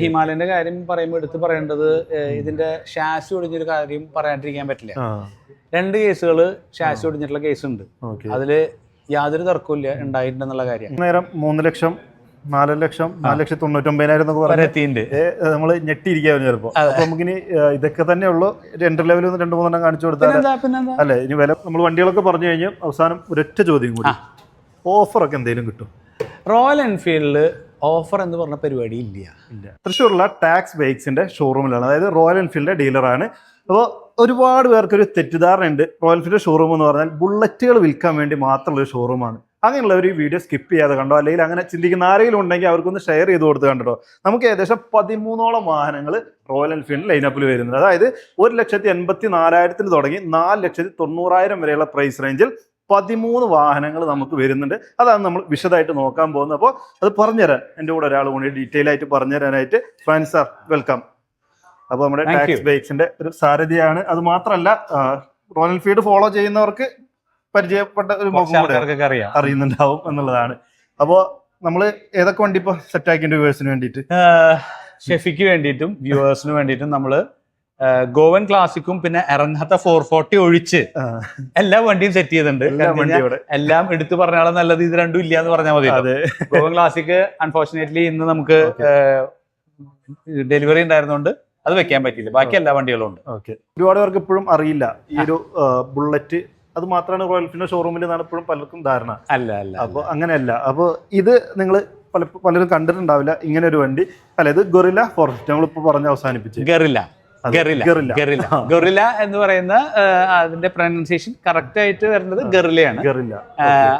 ഹിമാലയന്റെ കാര്യം പറയുമ്പോൾ എടുത്ത് പറയേണ്ടത് ഇതിന്റെ ഷാസി ഒടിഞ്ഞൊരു കാര്യം പറയാണ്ടിരിക്കാൻ പറ്റില്ല. 2 കേസുകൾ ഷാസി ഒടിഞ്ഞിട്ടുള്ള കേസുണ്ട്. അതില് യാതൊരു തർക്കമില്ല ഉണ്ടായിട്ടുണ്ടെന്നുള്ള കാര്യം. നേരം 3 ലക്ഷം 4 ലക്ഷം 4,99,000 എന്നൊക്കെ പറഞ്ഞിട്ടുണ്ട്. നമ്മൾ ഞെട്ടിയിരിക്കാവും ചിലപ്പോ. അപ്പൊ നമുക്കിനി ഇതൊക്കെ തന്നെ ഉള്ളൂ. എൻട്രി ലെവലിൽ 2-3 കാണിച്ചു കൊടുത്താൽ അല്ലെ ഇനി വില. നമ്മൾ വണ്ടികളൊക്കെ പറഞ്ഞു കഴിഞ്ഞാൽ അവസാനം ഒരൊറ്റ ചോദ്യം കൂടി, ഓഫറൊക്കെ എന്തെങ്കിലും കിട്ടും? റോയൽ എൻഫീൽഡ് ഓഫർ എന്ന് പറഞ്ഞ പരിപാടി ഇല്ല. തൃശ്ശൂരുള്ള ടാക്സ് ബൈക്സിന്റെ ഷോറൂമിലാണ്, അതായത് റോയൽ എൻഫീൽഡിന്റെ ഡീലറാണ്. അപ്പോൾ ഒരുപാട് പേർക്കൊരു തെറ്റിദ്ധാരണയുണ്ട്, റോയൽ എൻഫീൽഡ് ഷോറൂം എന്ന് പറഞ്ഞാൽ ബുള്ളറ്റുകൾ വിൽക്കാൻ വേണ്ടി മാത്രമുള്ള ഒരു ഷോറൂമാണ്. അങ്ങനെയുള്ളവർ ഈ വീഡിയോ സ്കിപ്പ് ചെയ്യാതെ കണ്ടോ, അല്ലെങ്കിൽ അങ്ങനെ ചിന്തിക്കുന്ന ആരെങ്കിലും ഉണ്ടെങ്കിൽ അവർക്കൊന്ന് ഷെയർ ചെയ്ത് കൊടുത്ത് കണ്ടോ. നമുക്ക് ഏകദേശം 13ഓളം വാഹനങ്ങൾ റോയൽ എൻഫീൽഡ് ലൈനപ്പിൽ വരുന്നുണ്ട്. അതായത് 1,84,000 തുടങ്ങി 4,90,000 വരെയുള്ള പ്രൈസ് റേഞ്ചിൽ 13 വാഹനങ്ങൾ നമുക്ക് വരുന്നുണ്ട്. അതാണ് നമ്മൾ വിശദമായിട്ട് നോക്കാൻ പോകുന്നത്. അപ്പോൾ അത് പറഞ്ഞുതരാൻ എൻ്റെ കൂടെ ഒരാൾ കൂടി ഡീറ്റെയിൽ ആയിട്ട് പറഞ്ഞുതരാനായിട്ട് ഫ്രാൻസ് സാർ, വെൽക്കം. അപ്പോൾ നമ്മുടെ ടാക്സ് ബൈക്സിന്റെ ഒരു സാരഥിയാണ്. അത് മാത്രമല്ല റോയൽ എൻഫീൽഡ് ഫോളോ ചെയ്യുന്നവർക്ക് പരിചയപ്പെട്ട ഒരു മുഖം കൂടെ അറിയുന്നുണ്ടാവും എന്നുള്ളതാണ്. അപ്പോൾ നമ്മൾ ഏതൊക്കെ വണ്ടി ഇപ്പോൾ സെറ്റ് ആക്കിയിട്ട് വ്യൂവേഴ്സിന് വേണ്ടിയിട്ട്? ഷെഫിക്ക് വേണ്ടിയിട്ടും വ്യൂവേഴ്സിന് വേണ്ടിയിട്ടും നമ്മൾ ഗോവൻ ക്ലാസിക്കും പിന്നെ ഇറങ്ങാത്ത 440 ഒഴിച്ച് എല്ലാ വണ്ടിയും സെറ്റ് ചെയ്തിട്ടുണ്ട്. എല്ലാം എടുത്തു പറഞ്ഞാലും നല്ലത് ഇത് രണ്ടും ഇല്ല എന്ന് പറഞ്ഞാൽ മതി. ഗോവൻ ക്ലാസിക് അൺഫോർച്ചുനേറ്റ്ലി ഇന്ന് നമുക്ക് ഡെലിവറി ഉണ്ടായിരുന്നോണ്ട് അത് വെക്കാൻ പറ്റില്ല. ബാക്കി എല്ലാ വണ്ടികളും ഉണ്ട്. ഒരുപാട് പേർക്ക് ഇപ്പോഴും അറിയില്ല ഈ ഒരു ബുള്ളറ്റ് അത് മാത്രമാണ് റോയൽ എൻഫീൽഡ് ഷോറൂമിൽ നിന്നാണ് ഇപ്പോഴും പലർക്കും ധാരണ. അല്ല അപ്പോൾ അങ്ങനെയല്ല. അപ്പോൾ ഇത് നിങ്ങൾ പലരും കണ്ടിട്ടുണ്ടാവില്ല ഇങ്ങനെ ഒരു വണ്ടി. അല്ല, ഇത് ഗൊറില്ല 450 നമ്മളിപ്പോൾ പറഞ്ഞ് അവസാനിപ്പിച്ചു. ഗൊറില്ല എന്ന് പറയുന്ന അതിന്റെ പ്രൊനൗൺസിയേഷൻ കറക്റ്റ് ആയിട്ട് വരുന്നത് ഗറില്ലയാണ്.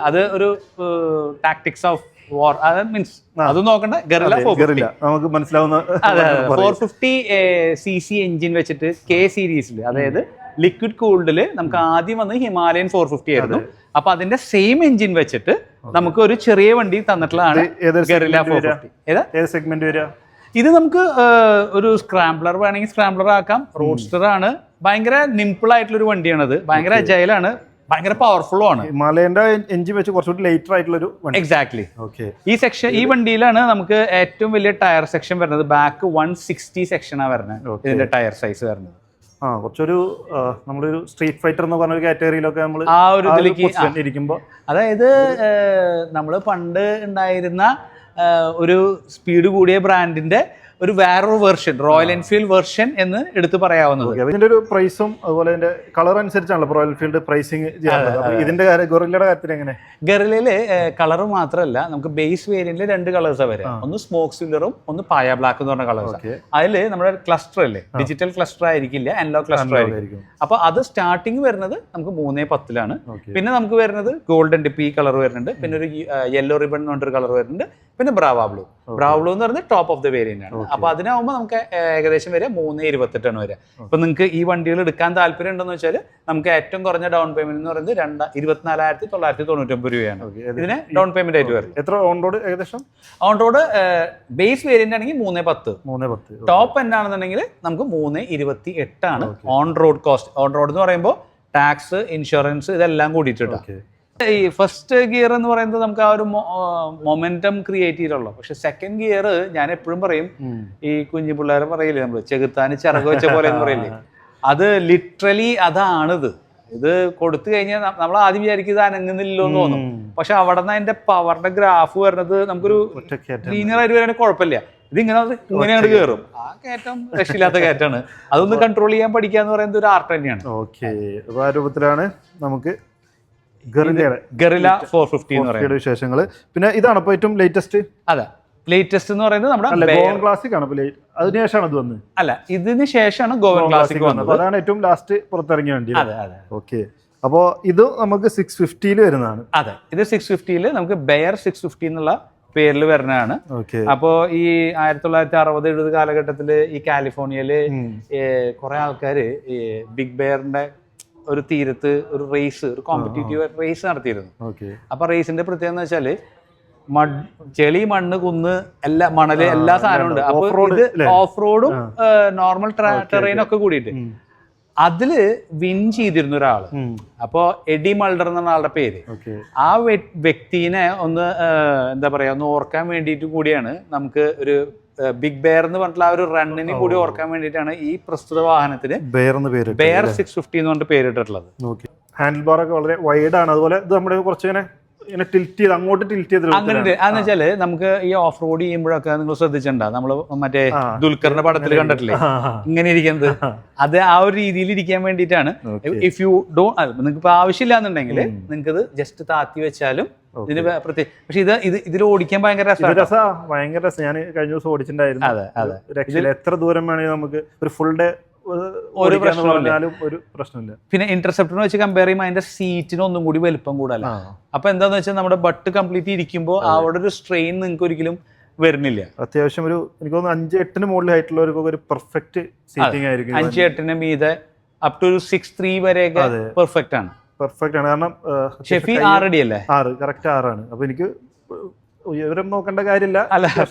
അത് ഒരു ടാക്ടിക്സ് ഓഫ് വാർ, മീൻസ് അത് നോക്കണ്ട. ഗറില്ല നമുക്ക് മനസ്സിലാവുന്ന 450 cc എഞ്ചിൻ വെച്ചിട്ട് കെ സീരീസിൽ, അതായത് ലിക്വിഡ് കൂൾഡില് നമുക്ക് ആദ്യം വന്ന് ഹിമാലയൻ 450 ആയിരുന്നു. അപ്പൊ അതിന്റെ സെയിം എഞ്ചിൻ വെച്ചിട്ട് നമുക്ക് ഒരു ചെറിയ വണ്ടി തന്നിട്ടുള്ളതാണ് ഗറില്ല 450. ഏത് സെഗ്മെന്റ് വരിക? ഇത് നമുക്ക് ഒരു സ്ക്രാംബ്ലർ വേണമെങ്കിൽ സ്ക്രാംബ്ലർ ആക്കാം. റോഡ്സ്റ്റർ ആണ്. ഭയങ്കര നിംപിൾ ആയിട്ടുള്ള ഒരു വണ്ടിയാണത്. ഭയങ്കര അജൈലാണ്, ഭയങ്കര പവർഫുൾ ആണ്. ഹിമാലയന്റെ എഞ്ചിൻ വെച്ച് കുറച്ചുകൂടി ലേറ്റർ ആയിട്ടുള്ള ഒരു വണ്ടി. എക്സാക്ട്ലി. ഈ വണ്ടിയിലാണ് നമുക്ക് ഏറ്റവും വലിയ ടയർ സെക്ഷൻ വരുന്നത്. ബാക്ക് 160 സെക്ഷനാണ് വരുന്നത് ഇതിന്റെ ടയർ സൈസ് വരുന്നത്. കുറച്ചൊരു നമ്മളൊരു സ്ട്രീറ്റ് ഫൈറ്റർ എന്ന് പറഞ്ഞ ഒരു കാറ്റഗറിയിലൊക്കെ നമ്മൾ ആ ഒരു ഇതിലേക്ക് ഇരിക്കുമ്പോൾ, അതായത് നമ്മൾ പണ്ട് ഉണ്ടായിരുന്ന ഒരു സ്പീഡ് കൂടിയ ബ്രാൻഡിന്റെ ഒരു വേറൊരു വെർഷൻ, റോയൽ എൻഫീൽഡ് വെർഷൻ എന്ന് എടുത്ത് പറയാവുന്നത്. ഇതിന്റെ ഒരു പ്രൈസും അതുപോലെ ഇതിന്റെ കളർ അനുസരിച്ചാണല്ലോ റോയൽ എൻഫീൽഡ് പ്രൈസിങ് ചെയ്യാറുള്ളത്. ഇതിന്റെ ഗൊറില്ലയുടെ കാര്യത്തിൽ എങ്ങനെ? ഗൊറില്ലയില് കളർ മാത്രമല്ല, നമുക്ക് ബേസ് വേരിയന്റിൽ 2 കളേഴ്സാണ് വരെ. ഒന്ന് സ്മോക്ക് സിൽവറും ഒന്ന് പായ ബ്ലാക്ക് എന്ന് പറഞ്ഞ കളേഴ്സ്. അതില് നമ്മുടെ ക്ലസ്റ്റർ അല്ലേ, ഡിജിറ്റൽ ക്ലസ്റ്റർ ആയിരിക്കില്ല, അനലോഗ് ക്ലസ്റ്റർ ആയിരിക്കും. അപ്പൊ അത് സ്റ്റാർട്ടിങ് വരുന്നത് നമുക്ക് 310 പിന്നെ നമുക്ക് വരുന്നത് ഗോൾഡൻ ഡിപ്പ് ഈ കളർ വരുന്നുണ്ട്. പിന്നെ ഒരു യെല്ലോ റിബൺ എന്ന് പറഞ്ഞൊരു കളർ വരുന്നുണ്ട്. പിന്നെ ബ്രാവ ബ്ലൂ എന്ന് പറയുന്നത് ടോപ്പ് ഓഫ് ദ വേരിയന്റ് ആണ്. അപ്പൊ അതിനാവുമ്പോൾ നമുക്ക് ഏകദേശം വരെ 328 വരെ. ഇപ്പൊ നിങ്ങൾക്ക് ഈ വണ്ടികൾ എടുക്കാൻ താല്പര്യം ഉണ്ടെന്ന് വെച്ചാൽ നമുക്ക് ഏറ്റവും കുറഞ്ഞ ഡൗൺ പേയ്മെന്റ് എന്ന് പറയുന്നത് 24,999 രൂപയാണ് ഇതിന് ഡൗൺ പേയ്മെന്റ് ആയിട്ട് വരും. എത്ര ഓൺ റോഡ്? ഏകദേശം ഓൺ റോഡ് ബേസ് വേരിയന്റ് ആണെങ്കിൽ 310. ടോപ്പ് എൻഡ് ആണെന്നുണ്ടെങ്കിൽ നമുക്ക് 328 ആണ് on road cost. On road എന്ന് പറയുമ്പോൾ ടാക്സ്, ഇൻഷുറൻസ് ഇതെല്ലാം കൂടിയിട്ടുണ്ട്. ഈ ഫസ്റ്റ് ഗിയർ എന്ന് പറയുന്നത് നമുക്ക് ആ ഒരു മൊമെന്റം ക്രിയേറ്റ് ചെയ്തിട്ടുള്ളൂ. പക്ഷെ സെക്കൻഡ് ഗിയർ ഞാൻ എപ്പോഴും പറയും, ഈ കുഞ്ഞു പിള്ളേരെ പറയില്ലേ നമ്മള് ചെകുത്താന് ചിറക് വെച്ച പോലെ എന്ന് പറയില്ലേ, അത് ലിറ്ററലി അതാണിത്. ഇത് കൊടുത്തു കഴിഞ്ഞാൽ നമ്മൾ ആദ്യം വിചാരിക്കും ഇത് അനങ്ങുന്നില്ലോ എന്ന് തോന്നും. പക്ഷെ അവിടെ നിന്ന് അതിന്റെ പവറിന്റെ ഗ്രാഫ് വരുന്നത് നമുക്കൊരു ലീനിയർ ആയിട്ട് വരാൻ കുഴപ്പമില്ല. ഇങ്ങനെയാണ് കയറും. ആ കയറ്റം രക്ഷയില്ലാത്ത കയറ്റാണ്. അതൊന്ന് കൺട്രോൾ ചെയ്യാൻ പഠിക്കാന്ന് പറയുന്നത് ഒരു ആർട്ട് തന്നെയാണ്. ആ രൂപത്തിലാണ് നമുക്ക് ഗറില്ല 450 എന്ന് പറയുന്നത് വിശേഷങ്ങൾ. പിന്നെ ഇതാണ് ഇപ്പൊ ഏറ്റവും ലേറ്റസ്റ്റ്. അതെ, ലേറ്റസ്റ്റ് എന്ന് പറയുന്നത് നമ്മുടെ ഗോവൻ ക്ലാസിക് ആണ്. അതിനുശേഷമാണ് ഇത് വന്നത്. അല്ല, ഇതിന് ശേഷമാണ് ഗോവൻ ക്ലാസിക് വന്നത്. അതാണ് ഏറ്റവും ലാസ്റ്റ് പുറത്തിറങ്ങിയ വണ്ടി. ഓക്കെ. അപ്പോ ഇത് നമുക്ക് 650 വരുന്നതാണ്. അതെ, ഇത് 650 നമുക്ക് ബെയർ 650 എന്നുള്ള പേരിൽ വരുന്നതാണ്. അപ്പോ ഈ 1960-70 കാലഘട്ടത്തില് ഈ കാലിഫോർണിയയില് കുറെ ആൾക്കാര് ഈ ബിഗ് ബെയറിന്റെ ഒരു തീരത്ത് ഒരു റേസ്, ഒരു കോമ്പറ്റീറ്റീവ് റേസ് നടത്തിയിരുന്നു. അപ്പൊ റേസിന്റെ പ്രത്യേകത എന്ന് വെച്ചാല് ചെളി, മണ്ണ്, കുന്ന്, എല്ലാ മണല്, എല്ലാ സാധനവും ഉണ്ട്. അപ്പൊ ഇത് ഓഫ് റോഡും നോർമൽ ടെറൈനും ഒക്കെ കൂടിയിട്ട് അതില് വിൻ ചെയ്തിരുന്ന ഒരാള്. അപ്പോ എഡി മൾഡർ എന്ന ആളുടെ പേര്. ആ വ്യക്തിനെ ഒന്ന് എന്താ പറയാ ഒന്ന് ഓർക്കാൻ വേണ്ടിയിട്ട് കൂടിയാണ് നമുക്ക് ഒരു ബിഗ് ബെയർ എന്ന് പറഞ്ഞിട്ടുള്ള ആ ഒരു റണ്ണിനും കൂടി ഓർക്കാൻ വേണ്ടിയിട്ടാണ് ഈ പ്രസ്തുത വാഹനത്തിന് ബെയർ 650 എന്ന് പറഞ്ഞിട്ട് പേരിട്ടിട്ടുള്ളത്. ഹാൻഡിൽ ബാർ ഒക്കെ വളരെ വൈഡ് ആണ്. അതുപോലെ ഇത് നമ്മുടെ കുറച്ചിങ്ങനെ ടിൽറ്റ് ചെയ്ത് അങ്ങോട്ട് ടിൽറ്റ് ചെയ്ത് അങ്ങനെ അതെന്ന് വെച്ചാല് നമുക്ക് ഈ ഓഫ് റോഡ് ചെയ്യുമ്പോഴൊക്കെ നിങ്ങൾ ശ്രദ്ധിച്ചിട്ടുണ്ടോ, നമ്മള് മറ്റേ ദുൽഖറിന്റെ പടത്തിൽ കണ്ടിട്ടില്ലേ ഇങ്ങനെ ഇരിക്കുന്നത്, അത് ആ ഒരു രീതിയിൽ ഇരിക്കാൻ വേണ്ടിയിട്ടാണ്. ഇഫ് യു ഡോണ്ട് നിങ്ങൾക്ക് ഇപ്പൊ ആവശ്യമില്ലാന്നുണ്ടെങ്കിൽ നിങ്ങൾക്ക് ഇത് ജസ്റ്റ് താത്തി വെച്ചാലും ഇതിന് പ്രത്യേക. പക്ഷെ ഇതിൽ ഓടിക്കാൻ ഭയങ്കര ഭയങ്കര രസം. ഞാൻ കഴിഞ്ഞ ദിവസം ഓടിച്ചിട്ടുണ്ടായിരുന്നു. എത്ര ദൂരം വേണമെങ്കിൽ നമുക്ക് ഒരു ഫുൾ ഡേ ഒരു പ്രശ്നമില്ല. പിന്നെ ഇന്റർസെപ്റ്ററിനെ വെച്ച് കമ്പയർ ചെയ്യുമ്പോൾ അതിന്റെ സീറ്റിന് ഒന്നും കൂടി വലുപ്പം കൂടല്ല. അപ്പൊ എന്താന്ന് വെച്ചാൽ നമ്മുടെ ബട്ട് കംപ്ലീറ്റ് ഇരിക്കുമ്പോൾ അവിടെ ഒരു സ്ട്രെയിൻ നിങ്ങൾക്ക് ഒരിക്കലും വരുന്നില്ല. അത്യാവശ്യം ഒരു എനിക്ക് തോന്നുന്നു 5-8 മുകളിലായിട്ടുള്ളവർക്കൊക്കെ ഒരു പെർഫെക്റ്റ് സീറ്റിംഗ് ആയിരിക്കും. 5-8 മീതെ അപ് ടു 6'3" വരെയൊക്കെ പെർഫെക്റ്റ് ആണ്. കാരണം ഷെഫി 6 അടി അല്ലേ? 6 കറക്റ്റ് 6 ആണ്. അപ്പൊ എനിക്ക് ഉയരം നോക്കേണ്ട കാര്യമില്ല,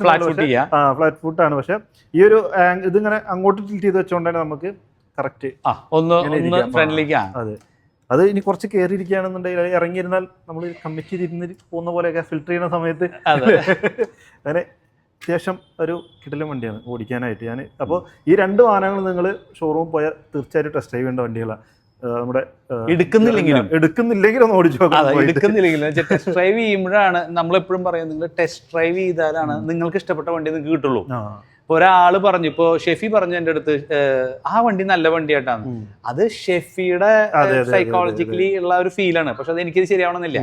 ഫ്ലാറ്റ് ഫുട്ട് ആണ്. പക്ഷെ ഈ ഒരു ഇതിങ്ങനെ അങ്ങോട്ട് ടിൽറ്റ് ചെയ്ത് വെച്ചോണ്ടാണ് നമുക്ക് കറക്റ്റ് ഒന്ന് ഫ്രണ്ട്ലിക്ക്. അതെ, അത് ഇനി കുറച്ച് കയറിയിരിക്കുകയാണെന്നുണ്ടെങ്കിൽ ഇറങ്ങിയിരുന്നാൽ നമ്മൾ കമ്മിറ്റ് ചെയ്തിരുന്ന് പോകുന്ന പോലെയൊക്കെ ഫിൽറ്റർ ചെയ്യുന്ന സമയത്ത് അങ്ങനെ അത്യാവശ്യം ഒരു കിടിലൻ വണ്ടിയാണ് ഓടിക്കാനായിട്ട്. ഞാൻ അപ്പോൾ ഈ 2 വാഹനങ്ങൾ നിങ്ങൾ ഷോറൂം പോയാൽ തീർച്ചയായിട്ടും ടെസ്റ്റ് ഡ്രൈവ് ചെയ്യേണ്ട വണ്ടികളാണ്. നമ്മുടെ എടുക്കുന്നില്ലെങ്കിലും ഒന്ന് ഓടിച്ചു നോക്കാം. എടുക്കുന്നില്ലെങ്കിലും ടെസ്റ്റ് ഡ്രൈവ് ചെയ്യുമ്പോഴാണ് നമ്മളെപ്പോഴും പറയുന്നത്, നിങ്ങൾ ടെസ്റ്റ് ഡ്രൈവ് ചെയ്താലാണ് നിങ്ങൾക്ക് ഇഷ്ടപ്പെട്ട വണ്ടി നിങ്ങൾക്ക് കിട്ടുള്ളൂ. ഇപ്പൊ ഒരാള് പറഞ്ഞു, ഇപ്പൊ ഷെഫി പറഞ്ഞു എൻ്റെ അടുത്ത് ആ വണ്ടി നല്ല വണ്ടിയായിട്ടാണ്. അത് ഷെഫിയുടെ സൈക്കോളജിക്കലി ഉള്ള ഒരു ഫീലാണ്. പക്ഷെ അത് എനിക്കത് ശരിയാവണമെന്നില്ല.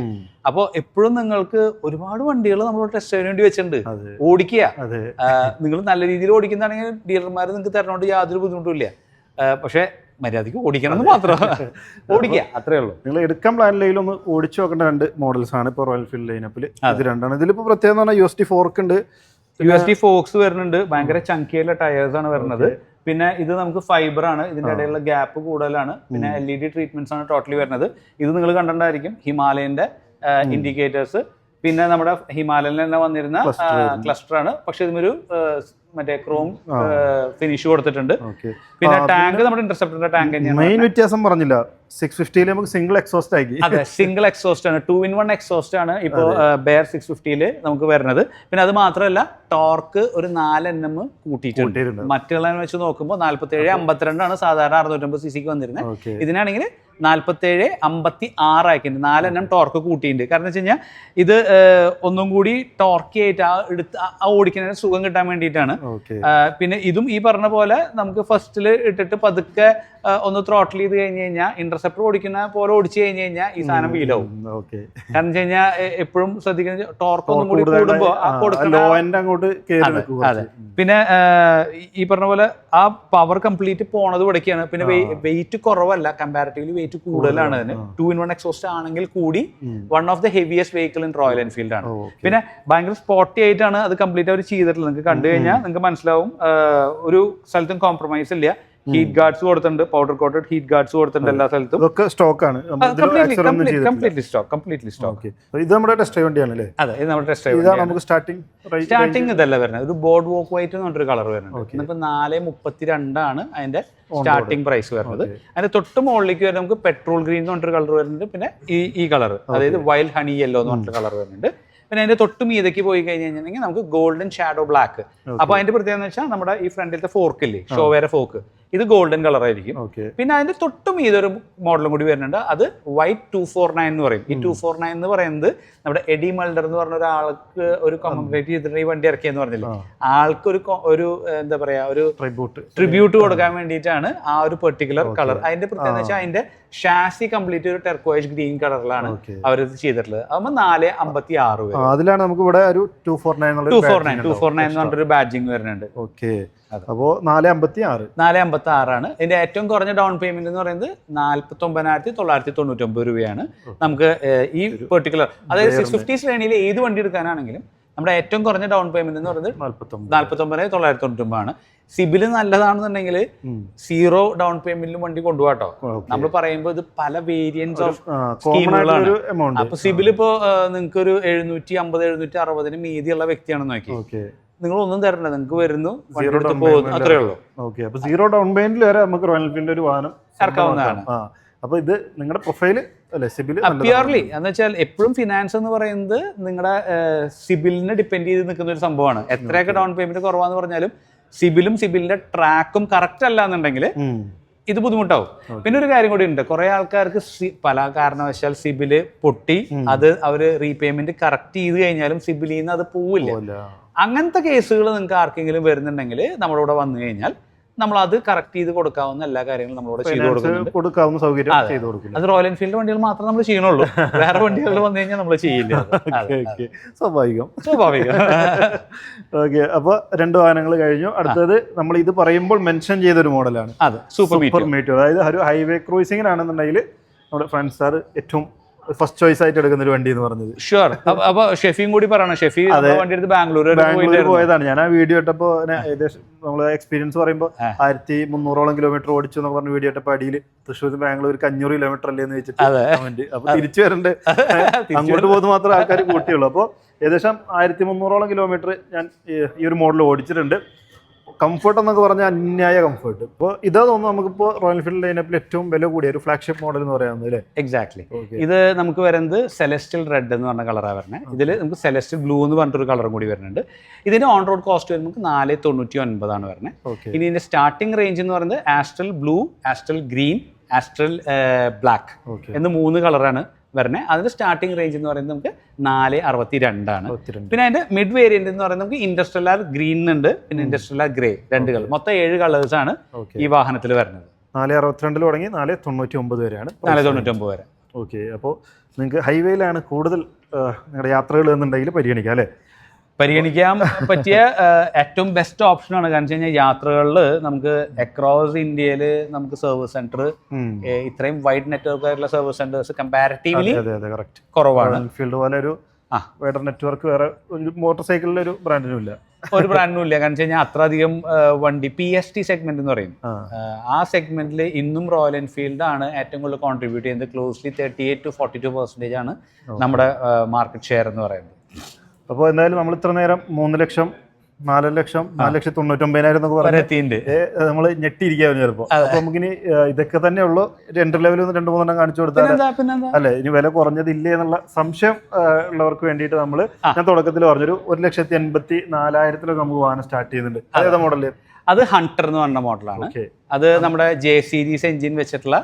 അപ്പൊ എപ്പോഴും നിങ്ങൾക്ക് ഒരുപാട് വണ്ടികൾ നമ്മൾ ടെസ്റ്റ് ഡ്രൈവിന് വേണ്ടി വെച്ചിട്ടുണ്ട്. ഓടിക്കുക, നിങ്ങൾ നല്ല രീതിയിൽ ഓടിക്കുന്നതാണെങ്കിൽ ഡീലർമാർ നിങ്ങൾക്ക് തരണോണ്ട് യാതൊരു ബുദ്ധിമുട്ടും ഇല്ല. പക്ഷെ മര്യാദക്ക് ഓടിക്കണം എന്ന് മാത്രം ഓടിക്കുക, അത്രേ ഉള്ളൂ. നിങ്ങൾ എടുക്കാൻ പ്ലാനിലെങ്കിലും ഒന്ന് ഓടിച്ചു നോക്കേണ്ട 2 മോഡൽസ് ആണ് ഇപ്പോൾ റോയൽ എൻഫീൽഡ് ലൈനപ്പിൽ. ഇത് രണ്ടാണ്. ഇതിലിപ്പോൾ പ്രത്യേകം എന്ന് പറഞ്ഞാൽ USD ഫോർക്ക് ഉണ്ട്, USD ഫോക്സ് വരുന്നുണ്ട്. ഭയങ്കര ചങ്കിയുള്ള ടയേഴ്സ് ആണ് വരുന്നത്. പിന്നെ ഇത് നമുക്ക് ഫൈബർ ആണ്, ഇതിന്റെ ഇടയിലുള്ള ഗ്യാപ്പ് കൂടുതലാണ്. പിന്നെ LED ട്രീറ്റ്മെന്റ്സ് ആണ് ടോട്ടലി വരുന്നത്. ഇത് നിങ്ങൾ കണ്ടിട്ടുണ്ടായിരിക്കും, ഹിമാലയന്റെ ഇൻഡിക്കേറ്റേഴ്സ്. പിന്നെ നമ്മുടെ ഹിമാലയനിൽ തന്നെ വന്നിരുന്ന ക്ലസ്റ്റർ ആണ്. പക്ഷെ ഇതിനൊരു മറ്റേ ക്രോം ഫിനിഷ് കൊടുത്തിട്ടുണ്ട്. പിന്നെ ടാങ്ക് നമ്മുടെ ഇന്റർസെപ്റ്ററിന്റെ ടാങ്ക് തന്നെയാണ്. മെയിൻ വ്യത്യാസം പറഞ്ഞില്ല, 650 നമുക്ക് സിംഗിൾ എക്സോസ്റ്റ് ആക്കി. അതെ, സിംഗിൾ എക്സോസ്റ്റ് ആണ്, 2-in-1 എക്സോസ്റ്റ് ആണ് ഇപ്പോൾ ബെയർ 650 നമുക്ക് വരുന്നത്. പിന്നെ അത് മാത്രമല്ല ടോർക്ക് ഒരു 4 Nm കൂട്ടിയിട്ടുണ്ട്. മറ്റുള്ള വെച്ച് നോക്കുമ്പോൾ 47-52 ആണ് സാധാരണ 650 cc വന്നിരുന്നത്. ഇതിനാണെങ്കിൽ 47-56 ആക്കിയിട്ടുണ്ട്. 4 Nm ടോർക്ക് കൂട്ടിയിട്ടുണ്ട്. കാരണം വെച്ച് കഴിഞ്ഞാൽ ഇത് ഒന്നും കൂടി ടോർക്കി ആയിട്ട് ഓടിക്കുന്നതിന് സുഖം കിട്ടാൻ വേണ്ടിയിട്ടാണ്. പിന്നെ ഇതും ഈ പറഞ്ഞ പോലെ നമുക്ക് ഫസ്റ്റിൽ ഇട്ടിട്ട് പതുക്കെ ഒന്ന് ത്രോട്ടിൽ ചെയ്ത് കഴിഞ്ഞ് കഴിഞ്ഞാൽ ഇന്റർസെപ്റ്റർ ഓടിക്കുന്ന പോലെ ഓടിച്ചു കഴിഞ്ഞ് കഴിഞ്ഞാൽ ഈ സാധനം ഫീലാവും. കാരണം വെച്ച് കഴിഞ്ഞാൽ എപ്പോഴും ശ്രദ്ധിക്കുന്ന ടോർക്ക് ഒന്നും കൂടി കൂടുമ്പോൾ അതെ. പിന്നെ ഈ പറഞ്ഞ പോലെ ആ പവർ കംപ്ലീറ്റ് പോണത് ഇവിടേക്കാണ്. പിന്നെ വെയിറ്റ് കുറവല്ല, കമ്പാരിറ്റീവ്ലി വെയിറ്റ് കൂടുതലാണ് അതിന്. 2-in-1 എക്സോസ്റ്റ് ആണെങ്കിൽ കൂടി one of the heaviest vehicle in royal Enfield ആണ്. പിന്നെ ഭയങ്കര സ്പോർട്ടി ആയിട്ടാണ് അത് കംപ്ലീറ്റ് അവർ ചെയ്തിട്ടുള്ളത്. നിങ്ങൾക്ക് കണ്ടു കഴിഞ്ഞാൽ നിങ്ങൾക്ക് മനസ്സിലാവും, ഒരു സ്ഥലത്തും കോംപ്രമൈസ് ഇല്ല. ഹീറ്റ് ഗാർഡ്സ് കൊടുത്തിട്ടുണ്ട്, പൗഡർ കോട്ടഡ് ഹീറ്റ് ഗാർഡ്സ് കൊടുത്തിട്ടുണ്ട് എല്ലാ സ്ഥലത്തും. സ്റ്റോക്ക് ആണ്, കംപ്ലീറ്റ്ലി സ്റ്റോക്ക്. ഇത് നമ്മുടെ ടെസ്റ്റ് ഡ്രൈവ് വണ്ടിയാണല്ലേ? അതെ, ഇത് നമ്മുടെ ടെസ്റ്റ് ഡ്രൈവ്. നമുക്ക് സ്റ്റാർട്ടിംഗ് ഇതല്ല വരുന്നത്, ഒരു ബോർഡ് വോക്ക് വൈറ്റ് എന്ന് പറഞ്ഞൊരു കളർ വരുന്നുണ്ട്. ഇന്നിപ്പോ 432 ആണ് അതിന്റെ സ്റ്റാർട്ടിംഗ് പ്രൈസ് വരുന്നത്. അതിന്റെ തൊട്ട് മുകളിലേക്ക് വരുന്നത് നമുക്ക് പെട്രോൾ ഗ്രീൻ എന്ന് പറഞ്ഞൊരു കളർ വരുന്നുണ്ട്. പിന്നെ ഈ കളർ, അതായത് വൈൽഡ് ഹണി യെല്ലോ എന്ന് പറഞ്ഞൊരു കളർ വരുന്നുണ്ട്. പിന്നെ അതിന്റെ തൊട്ട് മീതയ്ക്ക് പോയി കഴിഞ്ഞ് കഴിഞ്ഞിട്ടുണ്ടെങ്കിൽ നമുക്ക് ഗോൾഡൻ ഷാഡോ ബ്ലാക്ക്. അപ്പൊ അതിന്റെ പ്രത്യേകത എന്ന് വെച്ചാൽ നമ്മുടെ ഈ ഫ്രണ്ടിലത്തെ ഫോർക്ക് ഇല്ലേ, ഷോവേര ഫോർക്ക്, ഇത് ഗോൾഡൻ കളർ ആയിരിക്കും. പിന്നെ അതിന്റെ തൊട്ട് മീതൊരു മോഡലും കൂടി വരുന്നുണ്ട്, അത് വൈറ്റ് 249 എന്ന് പറയും. ഈ 249 എന്ന് പറയുന്നത് നമ്മുടെ എഡി മൾഡർ എന്ന് പറഞ്ഞ ഒരാൾക്ക് ഒരു കമമറേറ്റ് ചെയ്തിട്ട് ഈ വണ്ടി ഇറക്കിയെന്ന് പറഞ്ഞില്ലേ, ആൾക്ക് ഒരു എന്താ പറയാ, ഒരു ട്രിബ്യൂട്ട് കൊടുക്കാൻ വേണ്ടിയിട്ടാണ് ആ ഒരു പെർട്ടിക്കുലർ കളർ. അതിന്റെ പ്രത്യേകത എന്ന് വെച്ചാൽ അതിന്റെ ഷാസി കംപ്ലീറ്റ് ഒരു ടെർക്കോയിഷ് ഗ്രീൻ കളറിലാണ് അവരത് ചെയ്തിട്ടുള്ളത്. അതാകുമ്പോൾ 456 വരും. അതിലാണ് നമുക്ക് ഇവിടെ ഒരു 249 എന്ന് പറഞ്ഞൊരു ബാഡ്ജിങ് വരുന്നുണ്ട്. ഓക്കെ, അപ്പോ 456 ആണ്. ഇതിന്റെ ഏറ്റവും കുറഞ്ഞ ഡൗൺ പേയ്മെന്റ് എന്ന് പറയുന്നത് 49,999 രൂപയാണ്. നമുക്ക് ഈ പെർട്ടിക്കുലർ, അതായത് 650 ശ്രേണിയിൽ ഏത് വണ്ടി എടുക്കാനാണെങ്കിലും നമ്മുടെ ഏറ്റവും കുറഞ്ഞ ഡൗൺ പേയ്മെന്റ് എന്ന് പറയുന്നത് 49,999 ആണ്. സിബിൽ നല്ലതാണെന്നുണ്ടെങ്കിൽ 0 ഡൗൺ പേയ്മെന്റിലും വണ്ടി കൊണ്ടുപോകാട്ടോ. നമ്മൾ പറയുമ്പോൾ ഇത് പല വേരിയൻസ് ഓഫ് സ്കീമുകളാണ്. അപ്പൊ സിബിൽ ഇപ്പോ നിങ്ങൾക്ക് ഒരു 750-760 മീതിയുള്ള വ്യക്തിയാണെന്ന് നോക്കി, നിങ്ങൾ ഒന്നും തരണ്ട, നിങ്ങൾക്ക് വരുന്നു, പോകുന്നു, അത്രേ ഉള്ളൂ. ഓക്കെ, അപ്പൊ 0 ഡൗൺ പേയ്മെന്റിൽ വരെ നമുക്ക് റോയൽ എൻഫീൽഡ് ഒരു വാഹനം ഇറക്കാവുന്നതാണ്. അപ്പോൾ ഇത് നിങ്ങളുടെ പ്രൊഫൈല് അല്ലേ സിബിൽ പ്യുവർലി എന്ന് വെച്ചാൽ എപ്പോഴും ഫിനാൻസ് എന്ന് പറയുന്നത് നിങ്ങളുടെ സിബിലിനെ ഡിപ്പെൻഡ് ചെയ്ത് നിൽക്കുന്ന ഒരു സംഭവമാണ്. എത്രയൊക്കെ ഡൗൺ പേയ്മെന്റ് കുറവാന്ന് പറഞ്ഞാലും സിബിലിന്റെ ട്രാക്കും കറക്റ്റ് അല്ല എന്നുണ്ടെങ്കിൽ ഇത് ബുദ്ധിമുട്ടാവും. പിന്നെ ഒരു കാര്യം കൂടി ഉണ്ട്, കുറെ ആൾക്കാർക്ക് പല കാരണവശാൽ സിബില് പൊട്ടി അത് അവര് റീപേയ്മെന്റ് കറക്റ്റ് ചെയ്ത് കഴിഞ്ഞാലും സിബിലിൽ നിന്ന് അത് പോവില്ല. അങ്ങനത്തെ കേസുകൾ നിങ്ങൾക്ക് ആർക്കെങ്കിലും വരുന്നുണ്ടെങ്കിൽ നമ്മുടെ കൂടെ വന്നു കഴിഞ്ഞാൽ നമ്മൾ അത് കറക്റ്റ് ചെയ്ത് കൊടുക്കാവുന്ന എല്ലാ കാര്യങ്ങളും നമ്മളോട് ചെയ്ത് കൊടുക്കാവുന്ന സൗകര്യം ചെയ്ത് കൊടുക്കും. അത് റോയൽ എൻഫീൽഡ് വണ്ടികൾ മാത്രം നമ്മൾ ചെയ്യണുള്ളൂ, വേറെ വണ്ടികളിൽ വന്നു കഴിഞ്ഞാൽ നമ്മൾ ചെയ്യില്ല. സ്വാഭാവികം. ഓക്കെ, അപ്പൊ 2 വാഹനങ്ങൾ കഴിഞ്ഞു. അടുത്തത് നമ്മൾ ഇത് പറയുമ്പോൾ മെൻഷൻ ചെയ്തൊരു മോഡലാണ് സൂപ്പർ മീറ്റർ. അതായത് ഒരു ഹൈവേ ക്രൂസിംഗിനാണെന്നുണ്ടെങ്കിൽ നമ്മുടെ ഫ്രണ്ട്സ് സാർ ഏറ്റവും ഫസ്റ്റ് ചോയ്സ് ആയിട്ട് എടുക്കുന്ന ഒരു വണ്ടി എന്ന് പറഞ്ഞത്. ഷുവർ. അപ്പൊ ഷെഫിയും കൂടി പറയണം. ഷെഫി വണ്ടി എടുത്ത് ബാംഗ്ലൂർ പോയതാണ്. ഞാൻ ആ വീഡിയോ ഇട്ടപ്പോ ഏകദേശം നമ്മള് എക്സ്പീരിയൻസ് പറയുമ്പോൾ 1300 കിലോമീറ്റർ ഓടിച്ചു എന്ന് പറഞ്ഞ വീഡിയോ ഇട്ടപ്പോ അടിയിൽ തൃശ്ശൂർ ബാംഗ്ലൂർക്ക് 500 കിലോമീറ്റർ അല്ലേ എന്ന് വെച്ചിട്ട് കമന്റ്. അപ്പൊ തിരിച്ചു വരണ്ട് അങ്ങോട്ട് പോകുന്നത് മാത്രമേ ആൾക്കാർ കൂട്ടിയുള്ളൂ. അപ്പോൾ ഏകദേശം 1300 കിലോമീറ്റർ ഞാൻ ഈ ഒരു മോഡൽ ഓടിച്ചിട്ടുണ്ട്. കംഫർട്ട് എന്നൊക്കെ പറഞ്ഞാൽ അന്യായ കംഫർട്ട്. ഇപ്പോൾ ഇതാ തോന്നുന്നു നമുക്കിപ്പോൾ റോയൽ എൻഫീൽഡ് ലൈനപ്പിൽ ഏറ്റവും വില കൂടിയ ഒരു ഫ്ലാഗ്ഷിപ്പ് മോഡൽ എന്ന് പറയുന്നത് അല്ലേ? എക്സാക്ട്ലി. ഇത് നമുക്ക് വരുന്നത് സെലസ്റ്റിയൽ റെഡ് എന്ന് പറഞ്ഞ കളറാണ് വരുന്നത്. ഇതിൽ നമുക്ക് സെലസ്റ്റിയൽ ബ്ലൂ എന്ന് പറഞ്ഞിട്ടൊരു കളറും കൂടി വരുന്നുണ്ട്. ഇതിന് ഓൺ റോഡ് കോസ്റ്റ് വരുമ്പോൾ 499 ആണ് വരുന്നത്. ഇനി ഇതിന്റെ സ്റ്റാർട്ടിംഗ് റേഞ്ച് എന്ന് പറയുന്നത് astral blue, astral green, astral black എന്ന് 3 കളറാണ് വരുന്നത്. അതിന്റെ സ്റ്റാർട്ടിംഗ് റേഞ്ച് എന്ന് പറയുന്നത് നമുക്ക് 462 ആണ്. പിന്നെ അതിന്റെ മിഡ് വേരിയന്റ് എന്ന് പറയുന്നത് നമുക്ക് ഇൻഡസ്ട്രിയൽ ഗ്രീൻ ഉണ്ട്, പിന്നെ ഇൻഡസ്ട്രിയൽ ഗ്രേ, 2 കളർ, മൊത്തം 7 കളേഴ്സ് ആണ് ഈ വാഹനത്തിൽ വരുന്നത്. 462 തുടങ്ങി 499 വരെയാണ്. 499 വരെ. ഓക്കെ, അപ്പോൾ നിങ്ങൾക്ക് ഹൈവേയിലാണ് കൂടുതൽ നിങ്ങളുടെ യാത്രകൾ എന്നുണ്ടെങ്കിൽ പരിഗണിക്കാം അല്ലേ? പരിഗണിക്കാൻ പറ്റിയ ഏറ്റവും ബെസ്റ്റ് ഓപ്ഷനാണ്. കാരണം വെച്ച് കഴിഞ്ഞാൽ യാത്രകളിൽ നമുക്ക് അക്രോസ് ഇന്ത്യയിൽ നമുക്ക് സർവീസ് സെന്റർ, ഇത്രയും വൈഡ് നെറ്റ്വർക്ക് ആയിട്ടുള്ള സർവീസ് സെന്റേഴ്സ് കമ്പാരിറ്റീവ്ലി കുറവാണ്. ഫീൽഡ് പോലെ ഒരു വൈഡർ നെറ്റ്വർക്ക് വേറെ ഒരു മോട്ടോർ സൈക്കിളിൽ ഒരു ബ്രാൻഡിനും ഇല്ല. കാരണം വെച്ച് കഴിഞ്ഞാൽ അത്ര അധികം വണ്ടി PST സെഗ്മെന്റ് എന്ന് പറയും. ആ സെഗ്മെന്റിൽ ഇന്നും റോയൽ എൻഫീൽഡ് ആണ് ഏറ്റവും കൂടുതൽ കോൺട്രിബ്യൂട്ട് ചെയ്യുന്നത്. ക്ലോസ്ലി 38 to 42% ആണ് നമ്മുടെ മാർക്കറ്റ് ഷെയർ എന്ന് പറയുന്നത്. അപ്പോൾ എന്തായാലും നമ്മൾ ഇത്ര നേരം 3 ലക്ഷം, 4 ലക്ഷം, 4,99,000 എന്നൊക്കെ പറഞ്ഞിട്ടുണ്ട്. നമ്മൾ ഞെട്ടിയിരിക്കാവും ചിലപ്പോൾ. അപ്പൊ നമുക്കിനി ഇതൊക്കെ തന്നെ ഉള്ളൂ. എൻട്രി ലെവലിൽ 2-3 കാണിച്ചു കൊടുത്താൽ അല്ലെ ഇനി വില കുറഞ്ഞതില്ലേ എന്നുള്ള സംശയം ഉള്ളവർക്ക് വേണ്ടിയിട്ട് നമ്മൾ ഞാൻ തുടക്കത്തിൽ പറഞ്ഞൊരു 1,84,000 നമുക്ക് വാഹനം സ്റ്റാർട്ട് ചെയ്യുന്നുണ്ട്. അതേതാ മോഡല്? അത് ഹണ്ടർ എന്ന് പറഞ്ഞ മോഡലാണ്. അത് നമ്മുടെ J സീരീസ് എഞ്ചിൻ വെച്ചിട്ടുള്ള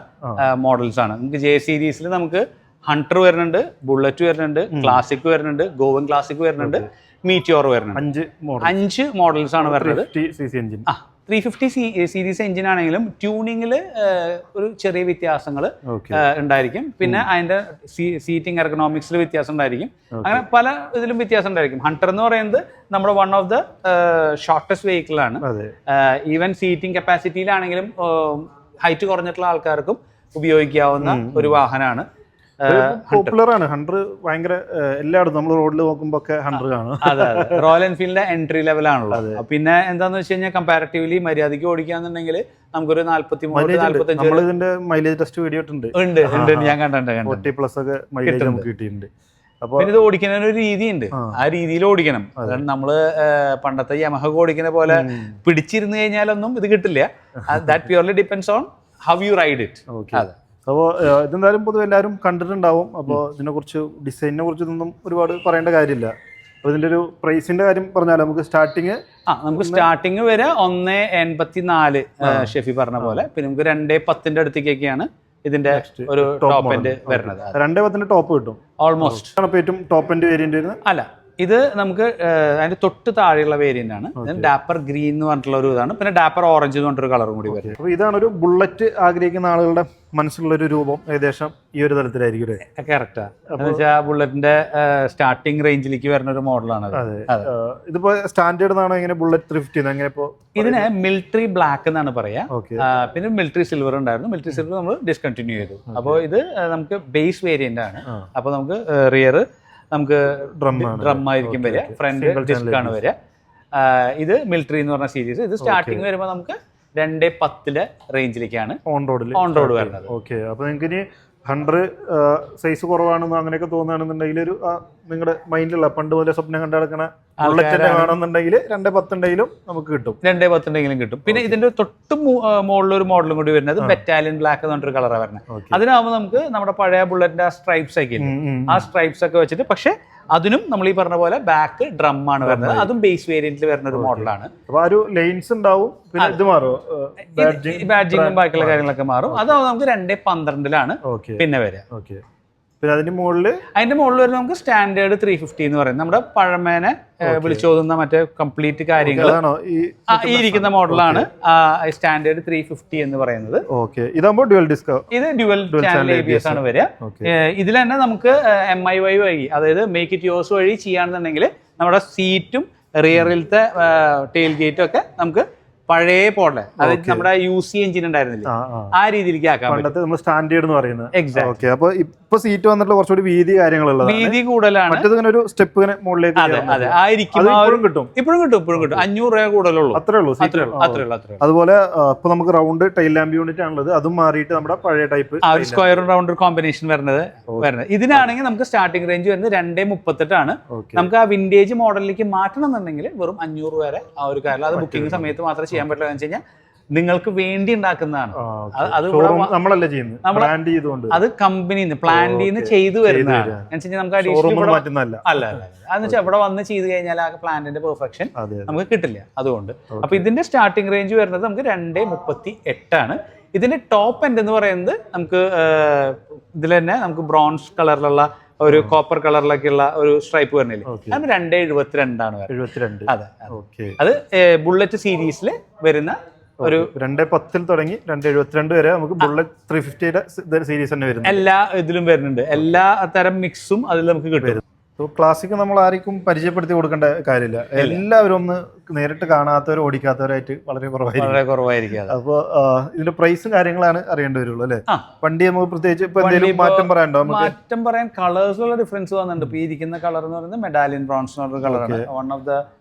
മോഡൽസ് ആണ്. നമുക്ക് J സീരീസിൽ നമുക്ക് ഹണ്ടർ വരുന്നുണ്ട്, ബുള്ളറ്റ് വരുന്നുണ്ട്, ക്ലാസിക് വരുന്നുണ്ട്, ഗോവൻ ക്ലാസിക് വരുന്നുണ്ട്, മീറ്റിയോർ വരുന്നുണ്ട്. 5 മോഡൽസ് ആണ് വരുന്നത്. 350 സീരീസ് എഞ്ചിൻ ആണെങ്കിലും ട്യൂണിങ്ങിൽ ഒരു ചെറിയ വ്യത്യാസങ്ങൾ ഉണ്ടായിരിക്കും. പിന്നെ അതിന്റെ സീറ്റിംഗ് എർഗണോമിക്സിൽ വ്യത്യാസം ഉണ്ടായിരിക്കും. അങ്ങനെ പല ഇതിലും വ്യത്യാസം ഉണ്ടായിരിക്കും. ഹണ്ടർ എന്ന് പറയുന്നത് നമ്മുടെ one of the shortest vehicle ആണ്. ഈവൻ സീറ്റിംഗ് കപ്പാസിറ്റിയിലാണെങ്കിലും ഹൈറ്റ് കുറഞ്ഞിട്ടുള്ള ആൾക്കാർക്കും ഉപയോഗിക്കാവുന്ന ഒരു വാഹനമാണ്. പോപ്പുലർ ആണ് ഹണ്ടർ. ഭയങ്കര എല്ലായിടത്തും നമ്മൾ റോഡിൽ നോക്കുമ്പോ ഒക്കെ ഹണ്ടർ കാണും. അതെ, റോയൽ എൻഫീൽഡിന്റെ എൻട്രി ലെവൽ ആണല്ലോ. പിന്നെ എന്താന്ന് വെച്ച് കഴിഞ്ഞാൽ കമ്പാരിറ്റീവ്ലി മര്യാദയ്ക്ക് ഓടിക്കാന്നുണ്ടെങ്കിൽ നമുക്കൊരു 43-45 ഇതിന്റെ മൈലേജ് ടെസ്റ്റ് വീഡിയോ ഉണ്ട്. ഞാൻ കണ്ടിട്ടുണ്ട്. 40+ ഒക്കെ മൈലേജ് നമുക്ക് കിട്ടിയിട്ടുണ്ട്. അപ്പൊ ഇത് ഓടിക്കുന്നതിന് ഒരു രീതിയുണ്ട്. ആ രീതിയിൽ ഓടിക്കണം. അതാണ് നമ്മള് പണ്ടത്തെ യമഹ ഓടിക്കുന്ന പോലെ പിടിച്ചിരുന്നു കഴിഞ്ഞാലൊന്നും ഇത് കിട്ടില്ല. That purely depends on how you ride it. അതെ. അപ്പോൾ ഇതെന്തായാലും പൊതുവെ എല്ലാവരും കണ്ടിട്ടുണ്ടാവും. അപ്പോൾ ഇതിനെക്കുറിച്ച് ഡിസൈനിനെ കുറിച്ച് ഇതൊന്നും ഒരുപാട് പറയേണ്ട കാര്യമില്ല. അപ്പോൾ ഇതിൻ്റെ ഒരു പ്രൈസിന്റെ കാര്യം പറഞ്ഞാൽ നമുക്ക് സ്റ്റാർട്ടിങ് വരെ 1,84 ഷെഫി പറഞ്ഞ പോലെ. പിന്നെ നമുക്ക് 2,10 അടുത്തേക്കൊക്കെയാണ് ഇതിന്റെ ഒരു ടോപ്പ് എൻഡ് വരുന്നത്. 2,10 ടോപ്പ് കിട്ടും ഓൾമോസ്റ്റ്. ഏറ്റവും ടോപ്പ് എൻഡ് വേരിയന്റ് വരുന്നത് അല്ല, ഇത് നമുക്ക് അതിന്റെ തൊട്ട് താഴെയുള്ള വേരിയന്റ് ആണ്. ഡാപ്പർ ഗ്രീൻ എന്ന് പറഞ്ഞിട്ടുള്ള ഒരു ഇതാണ്. പിന്നെ ഡാപ്പർ ഓറഞ്ച് എന്ന് പറഞ്ഞൊരു കളറും കൂടി വരും. അപ്പോൾ ഇതാണ് ഒരു ബുള്ളറ്റ് ആഗ്രഹിക്കുന്ന ആളുകളുടെ മനസ്സിലുള്ള ഒരു രൂപം. ഏകദേശം ഈ ഒരു തലത്തിലായിരിക്കും. കറക്റ്റാ. എന്ന് വെച്ചാൽ ബുള്ളറ്റിന്റെ സ്റ്റാർട്ടിംഗ് റേഞ്ചിലേക്ക് വരുന്ന ഒരു മോഡലാണ്. ഇതിപ്പോ സ്റ്റാൻഡേർഡ് ആണോ എങ്ങനെ ബുള്ളറ്റ് 350 എങ്ങനെ? ഇപ്പോ ഇതിന് മിലിറ്ററി ബ്ലാക്ക് എന്നാണ് പറയാ. പിന്നെ മിലിറ്ററി സിൽവർ ഉണ്ടായിരുന്നു. മിലിറ്ററി സിൽവർ നമ്മൾ ഡിസ്കണ്ടിന്യൂ ചെയ്തു. അപ്പോൾ ഇത് നമുക്ക് ബേസ് വേരിയന്റ് ആണ്. അപ്പോൾ നമുക്ക് റിയർ നമുക്ക് ഡ്രം ആയിരിക്കും വരിക, ഫ്രണ്ട് ഡിസ്ക് ആണ് വരിക. ഇത് മിലിറ്ററി എന്ന് പറഞ്ഞ സീരീസ്. ഇത് സ്റ്റാർട്ടിങ് വരുമ്പോൾ നമുക്ക് 2,10 റേഞ്ചിലേക്കാണ് ഓൺ റോഡ് വരുന്നത്. ഓക്കെ, അപ്പൊ നിങ്ങൾക്ക് ഇനി 100 സൈസ് കുറവാണെന്നോ അങ്ങനെയൊക്കെ തോന്നുകയാണെന്നുണ്ടെങ്കിൽ ഒരു നിങ്ങളുടെ മൈൻഡിലുള്ള പണ്ട് മുതലേ സ്വപ്നം കണ്ടു നടക്കണ ബുള്ളറ്റിന്റെ വേണമെന്നുണ്ടെങ്കിൽ 210 ഉണ്ടെങ്കിലും നമുക്ക് കിട്ടും. 210 ഉണ്ടെങ്കിലും കിട്ടും. പിന്നെ ഇതിന്റെ തൊട്ട് മുകളിലൊരു മോഡലും കൂടി വരുന്നത് ബറ്റാലിയൻ ബ്ലാക്ക് എന്ന് പറഞ്ഞൊരു കളറാണ് വരുന്നത്. അതിനാവുമ്പോൾ നമുക്ക് നമ്മുടെ പഴയ ബുള്ളറ്റിന്റെ ആ സ്ട്രൈപ്സ് ഒക്കെ ആ സ്ട്രൈപ്സ് ഒക്കെ വെച്ചിട്ട്, പക്ഷെ അതിനും നമ്മൾ ഈ പറഞ്ഞ പോലെ ബാക്ക് ഡ്രം ആണ് വരുന്നത്. അതും ബേസ് വേരിയന്റിൽ വരുന്ന ഒരു മോഡലാണ്. അപ്പൊ ആ ഒരു ലൈൻസ് ഉണ്ടാവും. പിന്നെ ഇത് മാറും, ബാഡ്ജിങ്ങും ബാക്കിയുള്ള കാര്യങ്ങളൊക്കെ മാറും. അതാവും നമുക്ക് 212 പിന്നെ വരിക. പിന്നെ അതിന്റെ മുകളിൽ വരുന്നത് നമുക്ക് സ്റ്റാൻഡേർഡ് 350 എന്ന് പറയുന്നത് നമ്മുടെ പഴമേനെ വിളിച്ചോതുന്ന മറ്റേ കംപ്ലീറ്റ് കാര്യങ്ങൾ ഈ ഇരിക്കുന്ന മോഡലാണ് സ്റ്റാൻഡേർഡ് 350 എന്ന് പറയുന്നത്. ഇതാകുമ്പോൾ ഡ്യുവൽ ഡിസ്ക്, ഇത് ഡ്യുവൽ ചാനൽ ABS ആണ് വരിക. ഇതിൽ തന്നെ നമുക്ക് MIY വഴി, അതായത് മേക്ക് ഇറ്റ് യോഴ്സ് വഴി ചെയ്യാണെന്നുണ്ടെങ്കിൽ നമ്മുടെ സീറ്റും റിയറിലത്തെ ടെയിൽ ഗേറ്റും ഒക്കെ നമുക്ക് പഴയ മോഡൽ, അതായത് നമ്മുടെ UC എഞ്ചിൻ ഉണ്ടായിരുന്നില്ല, ആ രീതിയിലേക്ക് ആക്കാൻ പറ്റും. സ്റ്റാൻഡേർഡ് എന്ന് പറയുന്നത്. എക്സാക്ട്. അപ്പൊ ഇപ്പൊ സീറ്റ് വന്നിട്ട് കുറച്ചുകൂടി വീതി കാര്യങ്ങളുള്ളത്, വീതി കൂടുതലാണ്. ഒരു സ്റ്റെപ്പ് ഇങ്ങനെ മുകളിലേക്ക് ഇപ്പോഴും കിട്ടും 500 രൂപ കൂടുതലുള്ളൂ. അത്രേ ഉള്ളൂ. അതുപോലെ ഇപ്പൊ നമുക്ക് റൗണ്ട് ടൈൽ ലാമ്പ് യൂണിറ്റ് ആണുള്ളത്, അതും മാറിയിട്ട് നമ്മുടെ പഴയ ടൈപ്പ് സ്ക്വയറും റൗണ്ട് കോമ്പിനേഷൻ വരുന്നത്. ഇതിനാണെങ്കിൽ നമുക്ക് സ്റ്റാർട്ടിംഗ് റേഞ്ച് വരുന്നത് 238 ആണ്. നമുക്ക് ആ വിന്റേജ് മോഡലിലേക്ക് മാറ്റണം എന്നുണ്ടെങ്കിൽ വെറും 500 വരെ ആ ഒരു കാര്യം. അത് ബുക്കിംഗ് സമയത്ത് മാത്രമേ ചെയ്യാൻ പറ്റില്ല. എന്ന് വെച്ച് കഴിഞ്ഞാൽ നിങ്ങൾക്ക് വേണ്ടി ഉണ്ടാക്കുന്നതാണ്. അത് നമ്മളല്ല ചെയ്യുന്നത്, അത് കമ്പനിന്ന് പ്ലാന്റിന്ന് ചെയ്തു വരുന്നതാണ്. നമുക്ക് അല്ല അതെന്ന് വെച്ചാൽ ഇവിടെ വന്ന് ചെയ്ത് കഴിഞ്ഞാൽ ആ പ്ലാന്റിന്റെ പെർഫെക്ഷൻ നമുക്ക് കിട്ടില്ല. അതുകൊണ്ട് അപ്പൊ ഇതിന്റെ സ്റ്റാർട്ടിംഗ് റേഞ്ച് വരുന്നത് നമുക്ക് 238 ആണ്. ഇതിന്റെ ടോപ്പ് എൻഡ് എന്ന് പറയുന്നത് നമുക്ക് ഇതിൽ തന്നെ നമുക്ക് ബ്രോൺസ് കളറിലുള്ള ഒരു കോപ്പർ കളറിലൊക്കെയുള്ള ഒരു സ്ട്രൈപ്പ് വരുന്നില്ലേ, അത് 272 ആണ് വരുന്നത്. അതെ, അത് ബുള്ളറ്റ് സീരീസിൽ വരുന്ന ഒരു 210 തുടങ്ങി 272 വരെ നമുക്ക് ബുള്ളറ്റ് 350 സീരീസ് തന്നെ വരുന്നത്. എല്ലാ ഇതിലും വരുന്നുണ്ട്. എല്ലാ തരം മിക്സും അതിൽ നമുക്ക് കിട്ടും. ക്ലാസിക് നമ്മൾ ആർക്കും പരിചയപ്പെടുത്തി കൊടുക്കേണ്ട കാര്യമില്ല. എല്ലാവരും ഒന്ന് നേരിട്ട് കാണാത്തവരും ഓടിക്കാത്തവരായിട്ട് വളരെ കുറവായിരിക്കും. അപ്പോൾ ഇതിന്റെ പ്രൈസും കാര്യങ്ങളാണ് അറിയേണ്ടി വരുള്ളൂ അല്ലേ? വണ്ടി നമുക്ക് പ്രത്യേകിച്ച് ഇപ്പൊ എന്തെങ്കിലും മാറ്റം പറയാനുണ്ടോ? മാറ്റം പറയാൻ കളേഴ്സിലുള്ള ഡിഫറൻസ് വന്നിട്ടുണ്ട്. ഇപ്പൊ ഈ ഇരിക്കുന്ന കളർ എന്ന് പറയുന്നത് മെഡാലിയൻ ബ്രോൺസ് എന്ന് പറഞ്ഞ കളറാണ്. One of the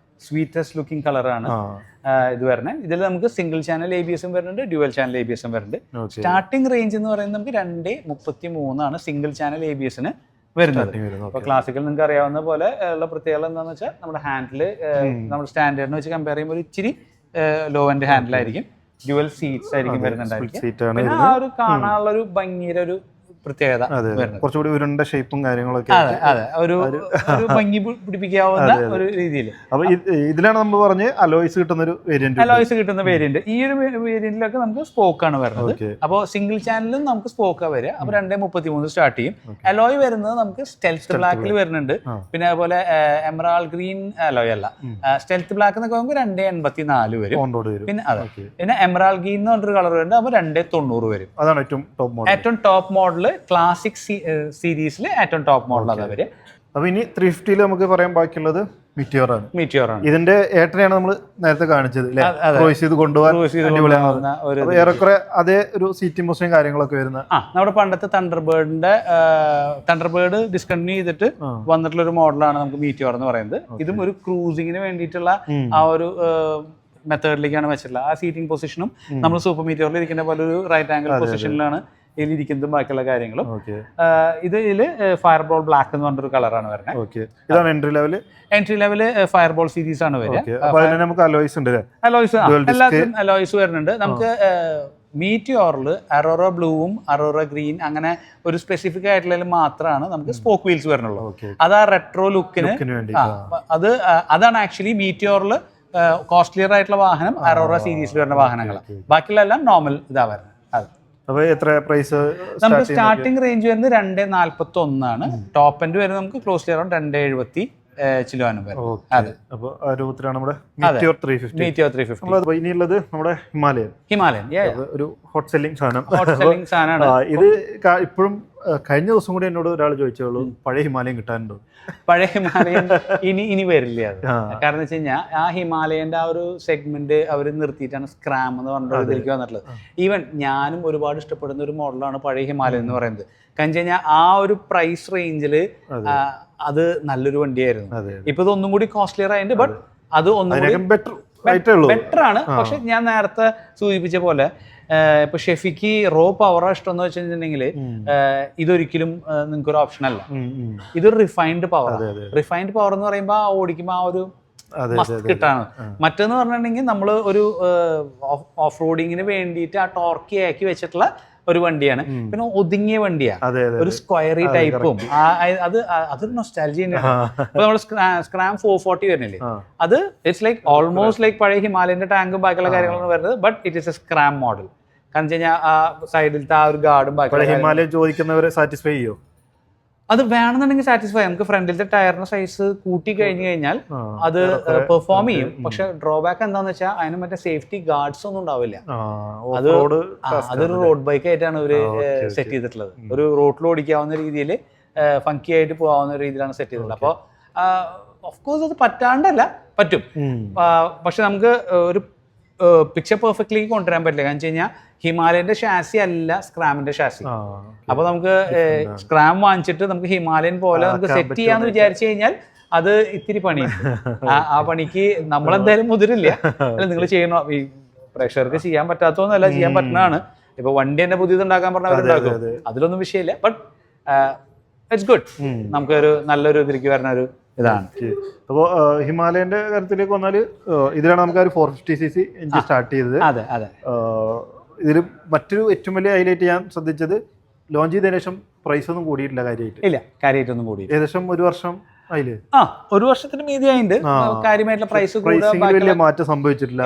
sweetest looking കളറാണ് ഇത് വരുന്നത്. ഇതിൽ നമുക്ക് സിംഗിൾ ചാനൽ ABS വരുന്നുണ്ട്, ഡ്യുവൽ ചാനൽ ABS വരുന്നുണ്ട്. സ്റ്റാർട്ടിംഗ് റേഞ്ച് എന്ന് പറയുന്നത് നമുക്ക് 233 ആണ് സിംഗിൾ ചാനൽ ABSന് വരുന്നത്. അപ്പൊ ക്ലാസിക്കൽ നിങ്ങൾക്ക് അറിയാവുന്ന പോലെ ഉള്ള പ്രത്യേകത എന്താണെന്ന് വെച്ചാൽ നമ്മുടെ ഹാൻഡില് നമ്മുടെ സ്റ്റാൻഡേർഡിനെ വെച്ച് കമ്പയർ ചെയ്യുമ്പോൾ ഒരു ഇച്ചിരി ലോ എൻഡ് ഹാൻഡിലായിരിക്കും. ഡ്യുവൽ സീറ്റ്സ് ആയിരിക്കും വരുന്നുണ്ടായിരിക്കും. പിന്നെ ആ ഒരു കാണാനുള്ള ഒരു ഭംഗിയുടെ ഒരു പ്രത്യേകത, കുറച്ചുകൂടി ഉരുണ്ട ഷേപ്പും കാര്യങ്ങളൊക്കെ. അതെ, ഒരു ഭംഗി പിടിപ്പിക്കാവുന്ന ഒരു രീതിയിൽ. അപ്പൊ ഇതിലാണ് നമ്മൾ പറഞ്ഞ് അലോയ്സ് കിട്ടുന്ന ഒരു വേരിയന്റ്. ഈ ഒരു വേരിയന്റിലൊക്കെ നമുക്ക് സ്പോക്ക് ആണ് വരുന്നത്. അപ്പോൾ സിംഗിൾ ചാനലും നമുക്ക് സ്പോക്കാ വരിക. അപ്പൊ 233 സ്റ്റാർട്ട് ചെയ്യും. അലോയ് വരുന്നത് നമുക്ക് സ്റ്റെൽത്ത് ബ്ലാക്കിൽ വരുന്നുണ്ട്. പിന്നെ അതുപോലെ എമറാൾഡ് ഗ്രീൻ അലോയ് അല്ല, സ്റ്റെൽത്ത് ബ്ലാക്ക് എന്നൊക്കെ നമുക്ക് 284 വരും. പിന്നെ എമറാൾഡ് ഗ്രീൻ എന്ന് പറഞ്ഞൊരു കളർ വരുന്നുണ്ട്. അപ്പൊ 290 വരും. അതാണ് ഏറ്റവും ടോപ്പ് മോഡല്. ക്ലാസിക് സീരീസിൽ ഏറ്റവും ടോപ്പ് മോഡൽ അതാ വരിക. അപ്പൊ ഇനി 350 നമുക്ക് പറയാൻ ബാക്കിയുള്ളത് Meteor ആണ്. ഇതിന്റെ ഏട്ടനെയാണ് നമ്മൾ നേരത്തെ കാണിച്ചത്, ഏറെക്കുറെ അതേ ഒരു സീറ്റിംഗ് പൊസിഷൻ കാര്യങ്ങളൊക്കെ വരുന്ന. നമ്മുടെ പണ്ടത്തെ തണ്ടർബേർഡ് ഡിസ്കണ്ടിന്യൂ ചെയ്തിട്ട് വന്നിട്ടുള്ള ഒരു മോഡലാണ് നമുക്ക് Meteor എന്ന് പറയുന്നത്. ഇതും ഒരു ക്രൂസിങ്ങിന് വേണ്ടിയിട്ടുള്ള ആ ഒരു മെത്തേഡിലേക്കാണ് വെച്ചിട്ടുള്ളത്. ആ സീറ്റിംഗ് പൊസിഷനും നമ്മൾ സൂപ്പർ മീറ്റിയോറിൽ ഇരിക്കുന്ന പോലെ ഒരു റൈറ്റ് ആംഗിൾ പൊസിഷനിലാണ് ഇതിലിരിക്കുന്നതും ബാക്കിയുള്ള കാര്യങ്ങളും. ഇതില് ഫയർബോൾ ബ്ലാക്ക് എന്ന് പറഞ്ഞൊരു കളറാണ് വരുന്നത്. ഇതാണ് എൻട്രി ലെവല് ഫയർബോൾ സീരീസ് ആണ് വരിക. അലോയ്സ് വരുന്നുണ്ട്. നമുക്ക് മീറ്റിയോറിൽ അറോറ ബ്ലൂവും അറോറ ഗ്രീൻ അങ്ങനെ ഒരു സ്പെസിഫിക് ആയിട്ടുള്ള മാത്രമാണ് നമുക്ക് സ്പോക്ക് വീൽസ് വരുന്നുള്ളൂ. അത് ആ റെട്രോ ലുക്കിന് അതാണ് ആക്ച്വലി മീറ്റിയോറിൽ കോസ്റ്റ്ലിയർ ആയിട്ടുള്ള വാഹനം അറോറ സീരീസിൽ വരുന്ന വാഹനങ്ങളാണ്. ബാക്കിയുള്ള എല്ലാം നോർമൽ ഇതാ വരുന്നത്. നമുക്ക് സ്റ്റാർട്ടിംഗ് റേഞ്ച് വരുന്നത് 241 ആണ്. ടോപ്പ് എൻഡ് വരുന്നത് നമുക്ക് ക്ലോസ് അറൗണ്ട് 270 ചിലോനും വരും. ഇനിയുള്ളത് നമ്മുടെ ഹിമാലയൻ ഒരു ഹോട്ട് സെല്ലിംഗ് സാധനമാണ്. ഇത് ഇപ്പോഴും കഴിഞ്ഞ ദിവസം കൂടി എന്നോട് ഒരാൾ ചോദിച്ചോളൂ, പഴയ ഹിമാലയൻ കിട്ടാനുണ്ടോ? പഴയ ഹിമാലയൻ ഇനി വരില്ല. അത് കാരണം വെച്ച് കഴിഞ്ഞാൽ ആ ഹിമാലയന്റെ ആ ഒരു സെഗ്മെന്റ് അവർ നിർത്തിയിട്ടാണ് സ്ക്രാം എന്ന് പറഞ്ഞിട്ട് ഇതിലേക്ക് വന്നിട്ടുള്ളത്. ഈവൻ ഞാനും ഒരുപാട് ഇഷ്ടപ്പെടുന്ന ഒരു മോഡലാണ് പഴയ ഹിമാലയൻ എന്ന് പറയുന്നത്. കാരണം വെച്ച് കഴിഞ്ഞാൽ ആ ഒരു പ്രൈസ് റേഞ്ചില് അത് നല്ലൊരു വണ്ടിയായിരുന്നു. ഇപ്പൊ ഇതൊന്നും കൂടി കോസ്റ്റ്ലിയർ ആയിട്ട്, ബട്ട് അത് ഒന്നും ബെറ്റർ ആണ്. പക്ഷെ ഞാൻ നേരത്തെ സൂചിപ്പിച്ച പോലെ ഇപ്പൊ ഷെഫിക്ക് റോ പവർ ഇഷ്ടം എന്ന് വെച്ചിട്ടുണ്ടെങ്കിൽ ഇതൊരിക്കലും നിങ്ങൾക്ക് ഒരു ഓപ്ഷൻ അല്ല. ഇതൊരു റിഫൈൻഡ് പവർ. റിഫൈൻഡ് പവർ എന്ന് പറയുമ്പോൾ ആ ഓടിക്കുമ്പോൾ ആ ഒരു മസ്റ്റ് കിട്ടാണ്. മറ്റെന്ന് പറഞ്ഞിട്ടുണ്ടെങ്കിൽ നമ്മൾ ഒരു ഓഫ് റോഡിങ്ങിന് വേണ്ടിയിട്ട് ആ ടോർക്കി ആക്കി വെച്ചിട്ടുള്ള ഒരു വണ്ടിയാണ്. പിന്നെ ഒതുങ്ങിയ വണ്ടിയാണ്, ഒരു സ്ക്വയറി ടൈപ്പും. അതൊരു നൊസ്റ്റാൾജിയ തന്നെയാണ്. ഇപ്പൊ നമ്മൾ സ്ക്രാം 440 വരുന്നില്ലേ, അത് ഇറ്റ്സ് ലൈക്ക് ഓൾമോസ്റ്റ് ലൈക്ക് പഴയ ഹിമാലയന്റെ ടാങ്കും ബാക്കിയുള്ള കാര്യങ്ങളാണ് വരുന്നത്. But it is A Scram model. കാരണം വെച്ച് കഴിഞ്ഞാൽ ആ സൈഡിലത്തെ ആ ഒരു ഗാർഡും ബാക്കി ഹിമാലയൻ ചോദിക്കുന്നവരെ സാറ്റിസ്ഫൈ ചെയ്യോ? അത് വേണമെന്നുണ്ടെങ്കിൽ സാറ്റിസ്ഫൈ. നമുക്ക് ഫ്രണ്ടിലത്തെ ടയറിന്റെ സൈസ് കൂട്ടി കഴിഞ്ഞു കഴിഞ്ഞാൽ അത് പെർഫോം ചെയ്യും. പക്ഷെ ഡ്രോബാക്ക് എന്താന്ന് വെച്ചാൽ അതിന് മറ്റേ സേഫ്റ്റി ഗാർഡ്സ് ഒന്നും ഉണ്ടാവില്ല. അതൊരു റോഡ് ബൈക്ക് ആയിട്ടാണ് ഇവര് സെറ്റ് ചെയ്തിട്ടുള്ളത്. ഒരു റോഡിൽ ഓടിക്കാവുന്ന രീതിയിൽ ഫങ്കി ആയിട്ട് പോകാവുന്ന രീതിയിലാണ് സെറ്റ് ചെയ്തിട്ടുള്ളത്. അപ്പോൾ ഓഫ് കോഴ്സ് അത് പറ്റാണ്ടല്ല, പറ്റും. പക്ഷെ നമുക്ക് ഒരു പിക്ചർ പെർഫെക്റ്റ്ലി കൊണ്ടുവരാൻ പറ്റില്ല. കാരണം വെച്ച് കഴിഞ്ഞാൽ ഹിമാലയന്റെ ഷാസി അല്ല സ്ക്രാമിന്റെ ഷാസി. അപ്പൊ നമുക്ക് സ്ക്രാം വാങ്ങിച്ചിട്ട് നമുക്ക് ഹിമാലയൻ പോലെ നമുക്ക് സെറ്റ് ചെയ്യാന്ന് വിചാരിച്ചു കഴിഞ്ഞാൽ അത് ഇത്തിരി പണിയുണ്ട്. ആ പണിക്ക് നമ്മളെന്തായാലും മുതിരില്ല. അല്ല, നിങ്ങൾ ചെയ്യണോ? ഈ പ്രഷർക്ക് ചെയ്യാൻ പറ്റാത്തതൊന്നല്ല, ചെയ്യാൻ പറ്റുന്നതാണ്. ഇപ്പൊ വണ്ടി തന്നെ പുതിയത് ഉണ്ടാക്കാൻ പറഞ്ഞവരുണ്ടാക്കും, അതിലൊന്നും വിഷയമില്ല. But it's good. നമുക്കൊരു നല്ലൊരു ഇതിലേക്ക് വരുന്ന ഒരു ഇതാണ്. അപ്പോൾ ഹിമാലയന്റെ കാര്യത്തിലേക്ക് വന്നാൽ ഇതിലാണ് നമുക്ക് ഒരു 450cc എഞ്ചിൻ സ്റ്റാർട്ട് ചെയ്തത്. അതെ അതെ. ഇതിൽ മറ്റൊരു ഏറ്റവും വലിയ ഹൈലൈറ്റ് ഞാൻ ശ്രദ്ധിച്ചത്, ലോഞ്ച് ചെയ്തതിനു ശേഷം പ്രൈസ് ഒന്നും കൂടിയിട്ടില്ല കാര്യമായിട്ട്. ഇല്ല, കാര്യമായിട്ടൊന്നും കൂടി. ഏകദേശം ഒരു വർഷം ആയില്ലേ? ഒരു വർഷത്തിന് മീതി ആയിട്ട് കാര്യമായിട്ടുള്ള പ്രൈസ് വലിയ മാറ്റം സംഭവിച്ചിട്ടില്ല.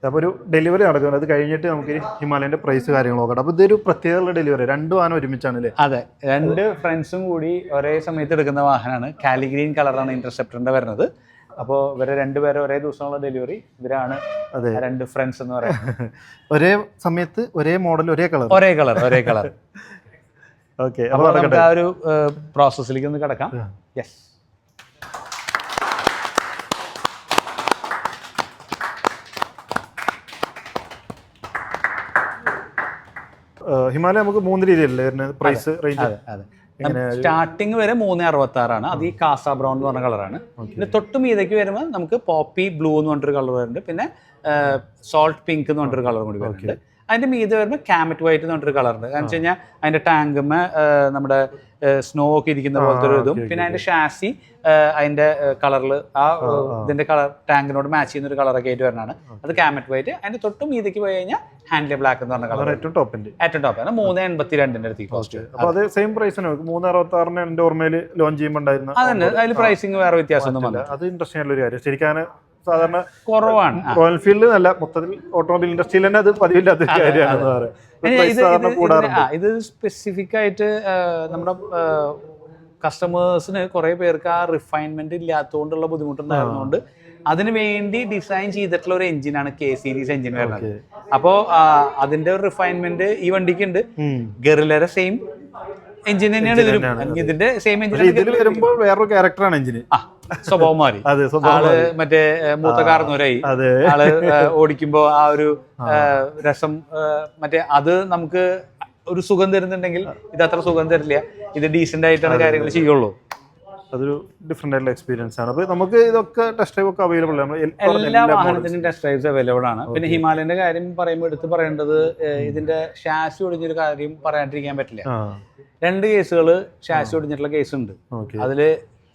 അപ്പോൾ ഒരു ഡെലിവറി നടക്കുന്നത്, അത് കഴിഞ്ഞിട്ട് നമുക്ക് ഹിമാലയന്റെ പ്രൈസ് കാര്യങ്ങൾ നോക്കാം. അപ്പോൾ ഇതൊരു പ്രത്യേക ഡെലിവറി, 2 വാഹനം ഒരുമിച്ചാണ് അല്ലേ? അതെ, 2 ഫ്രണ്ട്സും കൂടി ഒരേ സമയത്ത് എടുക്കുന്ന വാഹനമാണ്. കാലി ഗ്രീൻ കളറാണ് ഇന്റർസെപ്റ്ററിന്റെ വരുന്നത്. അപ്പോൾ ഇവരെ 2 പേരെ ഒരേ ദിവസമുള്ള ഡെലിവറി. ഇവരാണ് 2 ഫ്രണ്ട്സ് എന്ന് പറയുന്നത്. ഒരേ സമയത്ത് ഒരേ മോഡൽ ഒരേ കളർ. ഓക്കെ, അപ്പോൾ നമുക്ക് ആ ഒരു പ്രോസസ്സിലേക്ക് ഒന്ന് കിടക്കാം. യെസ്. ഹിമാലയ നമുക്ക് 3 രീതിയിലല്ലേ പ്രൈസ് റേഞ്ച്? സ്റ്റാർട്ടിങ് വരെ 366 അത് ഈ കാസ ബ്രൗൺ എന്ന് പറഞ്ഞ കളറാണ്. പിന്നെ തൊട്ട് മീതയ്ക്ക് വരുമ്പോൾ നമുക്ക് പോപ്പി ബ്ലൂ എന്ന് പറഞ്ഞൊരു കളർ വരുന്നുണ്ട്. പിന്നെ സോൾട്ട് പിങ്ക് എന്ന് പറഞ്ഞൊരു കളർ കൂടി വരുന്നുണ്ട്. അതിന്റെ മീതെ വരുമ്പോൾ കാമറ്റ് വൈറ്റ് എന്ന് പറഞ്ഞൊരു കളറുണ്ട്. കാരണം വെച്ച് കഴിഞ്ഞാൽ അതിന്റെ ടാങ്കുമേ നമ്മുടെ സ്നോ ഒക്കെ ഇരിക്കുന്ന പോലത്തെ ഒരു ഇതും, പിന്നെ അതിന്റെ ഷാസി അതിന്റെ കളറിൽ ആ ഇതിന്റെ കളർ ടാങ്കിനോട് മാച്ച് ചെയ്യുന്ന ഒരു കളറൊക്കെ ആയിട്ട് വരുന്നതാണ്. അത് കാമറ്റ് വൈറ്റ്. അതിന്റെ തൊട്ട് മീതയ്ക്ക് പോയി കഴിഞ്ഞാൽ ഹാൻഡിലെ ബ്ലാക്ക് എന്ന് പറഞ്ഞ കളർ ഏറ്റവും ടോപ്പ് ആണ്. 382 അടുത്ത് കോസ്റ്റ്. അത് സെയിം പ്രൈസിന് 366 എന്റെ ഓർമ്മയിൽ ലോഞ്ച് ചെയ്യുമ്പോൾ അതന്നെ. അതിൽ പ്രൈസിങ് വേറെ വ്യത്യാസമൊന്നും വന്നില്ല. അത് ഇൻട്രസ്റ്റിംഗ് ആയിട്ടുള്ള ഒരു കാര്യം. ശരിക്കും സാധാരണ കുറവാണ് റോയൽ എൻഫീൽഡ് അല്ല, മൊത്തത്തിൽ ഓട്ടോമൊബൈൽ ഇൻഡസ്ട്രിയിൽ തന്നെ അത് പതിവില്ലാത്ത കാര്യമാണ്. ഇത് സ്പെസിഫിക് ആയിട്ട് നമ്മുടെ കസ്റ്റമേഴ്സിന് കുറെ പേർക്ക് ആ റിഫൈൻമെന്റ് ഇല്ലാത്തതുകൊണ്ടുള്ള ബുദ്ധിമുട്ടുണ്ടായിരുന്നുകൊണ്ട് അതിനു വേണ്ടി ഡിസൈൻ ചെയ്തിട്ടുള്ള ഒരു എഞ്ചിനാണ് K സീരീസ് എഞ്ചിൻ വരുന്നത്. അപ്പോ അതിന്റെ ഒരു റിഫൈൻമെന്റ് ഈ വണ്ടിക്ക് ഉണ്ട്. ഗറിലയുടെ സെയിം എഞ്ചിൻ തന്നെയാണ് ഇതിലും. ഇതിന്റെ സെയിം എഞ്ചിൻ വരുമ്പോൾ വേറൊരു ക്യാരക്ടറാണ് എഞ്ചിന്. സ്വഭാവം മാറി. ആള് മറ്റേ മൂത്ത കാർന്നവരായി. ആള് ഓടിക്കുമ്പോ ആ ഒരു രസം മറ്റേ അത് നമുക്ക് ഒരു സുഖം തരുന്നുണ്ടെങ്കിൽ ഇത് അത്ര സുഖം തരില്ല. ഇത് ഡീസെന്റ് ആയിട്ടാണ് കാര്യങ്ങൾ ചെയ്യുള്ളൂ. അതൊരു ഡിഫറെന്റ് ആയിട്ടുള്ള എക്സ്പീരിയൻസ് ആണ്. അപ്പൊ നമുക്ക് ഇതൊക്കെ ടെസ്റ്റ് ഡ്രൈവ് ഒക്കെ അവൈലബിൾ ആണ്. എല്ലാ വാഹനത്തിനും ടെസ്റ്റ് ഡ്രൈവ്സ് അവൈലബിൾ ആണ്. പിന്നെ ഹിമാലയന്റെ കാര്യം പറയുമ്പോൾ എടുത്ത് പറയേണ്ടത്, ഇതിന്റെ ഷാസി ഒടിഞ്ഞൊരു കാര്യം പറയാണ്ടിരിക്കാൻ പറ്റില്ല. 2 കേസുകൾ ഷാസി ഒടിഞ്ഞിട്ടുള്ള കേസ് ഉണ്ട്. അതില്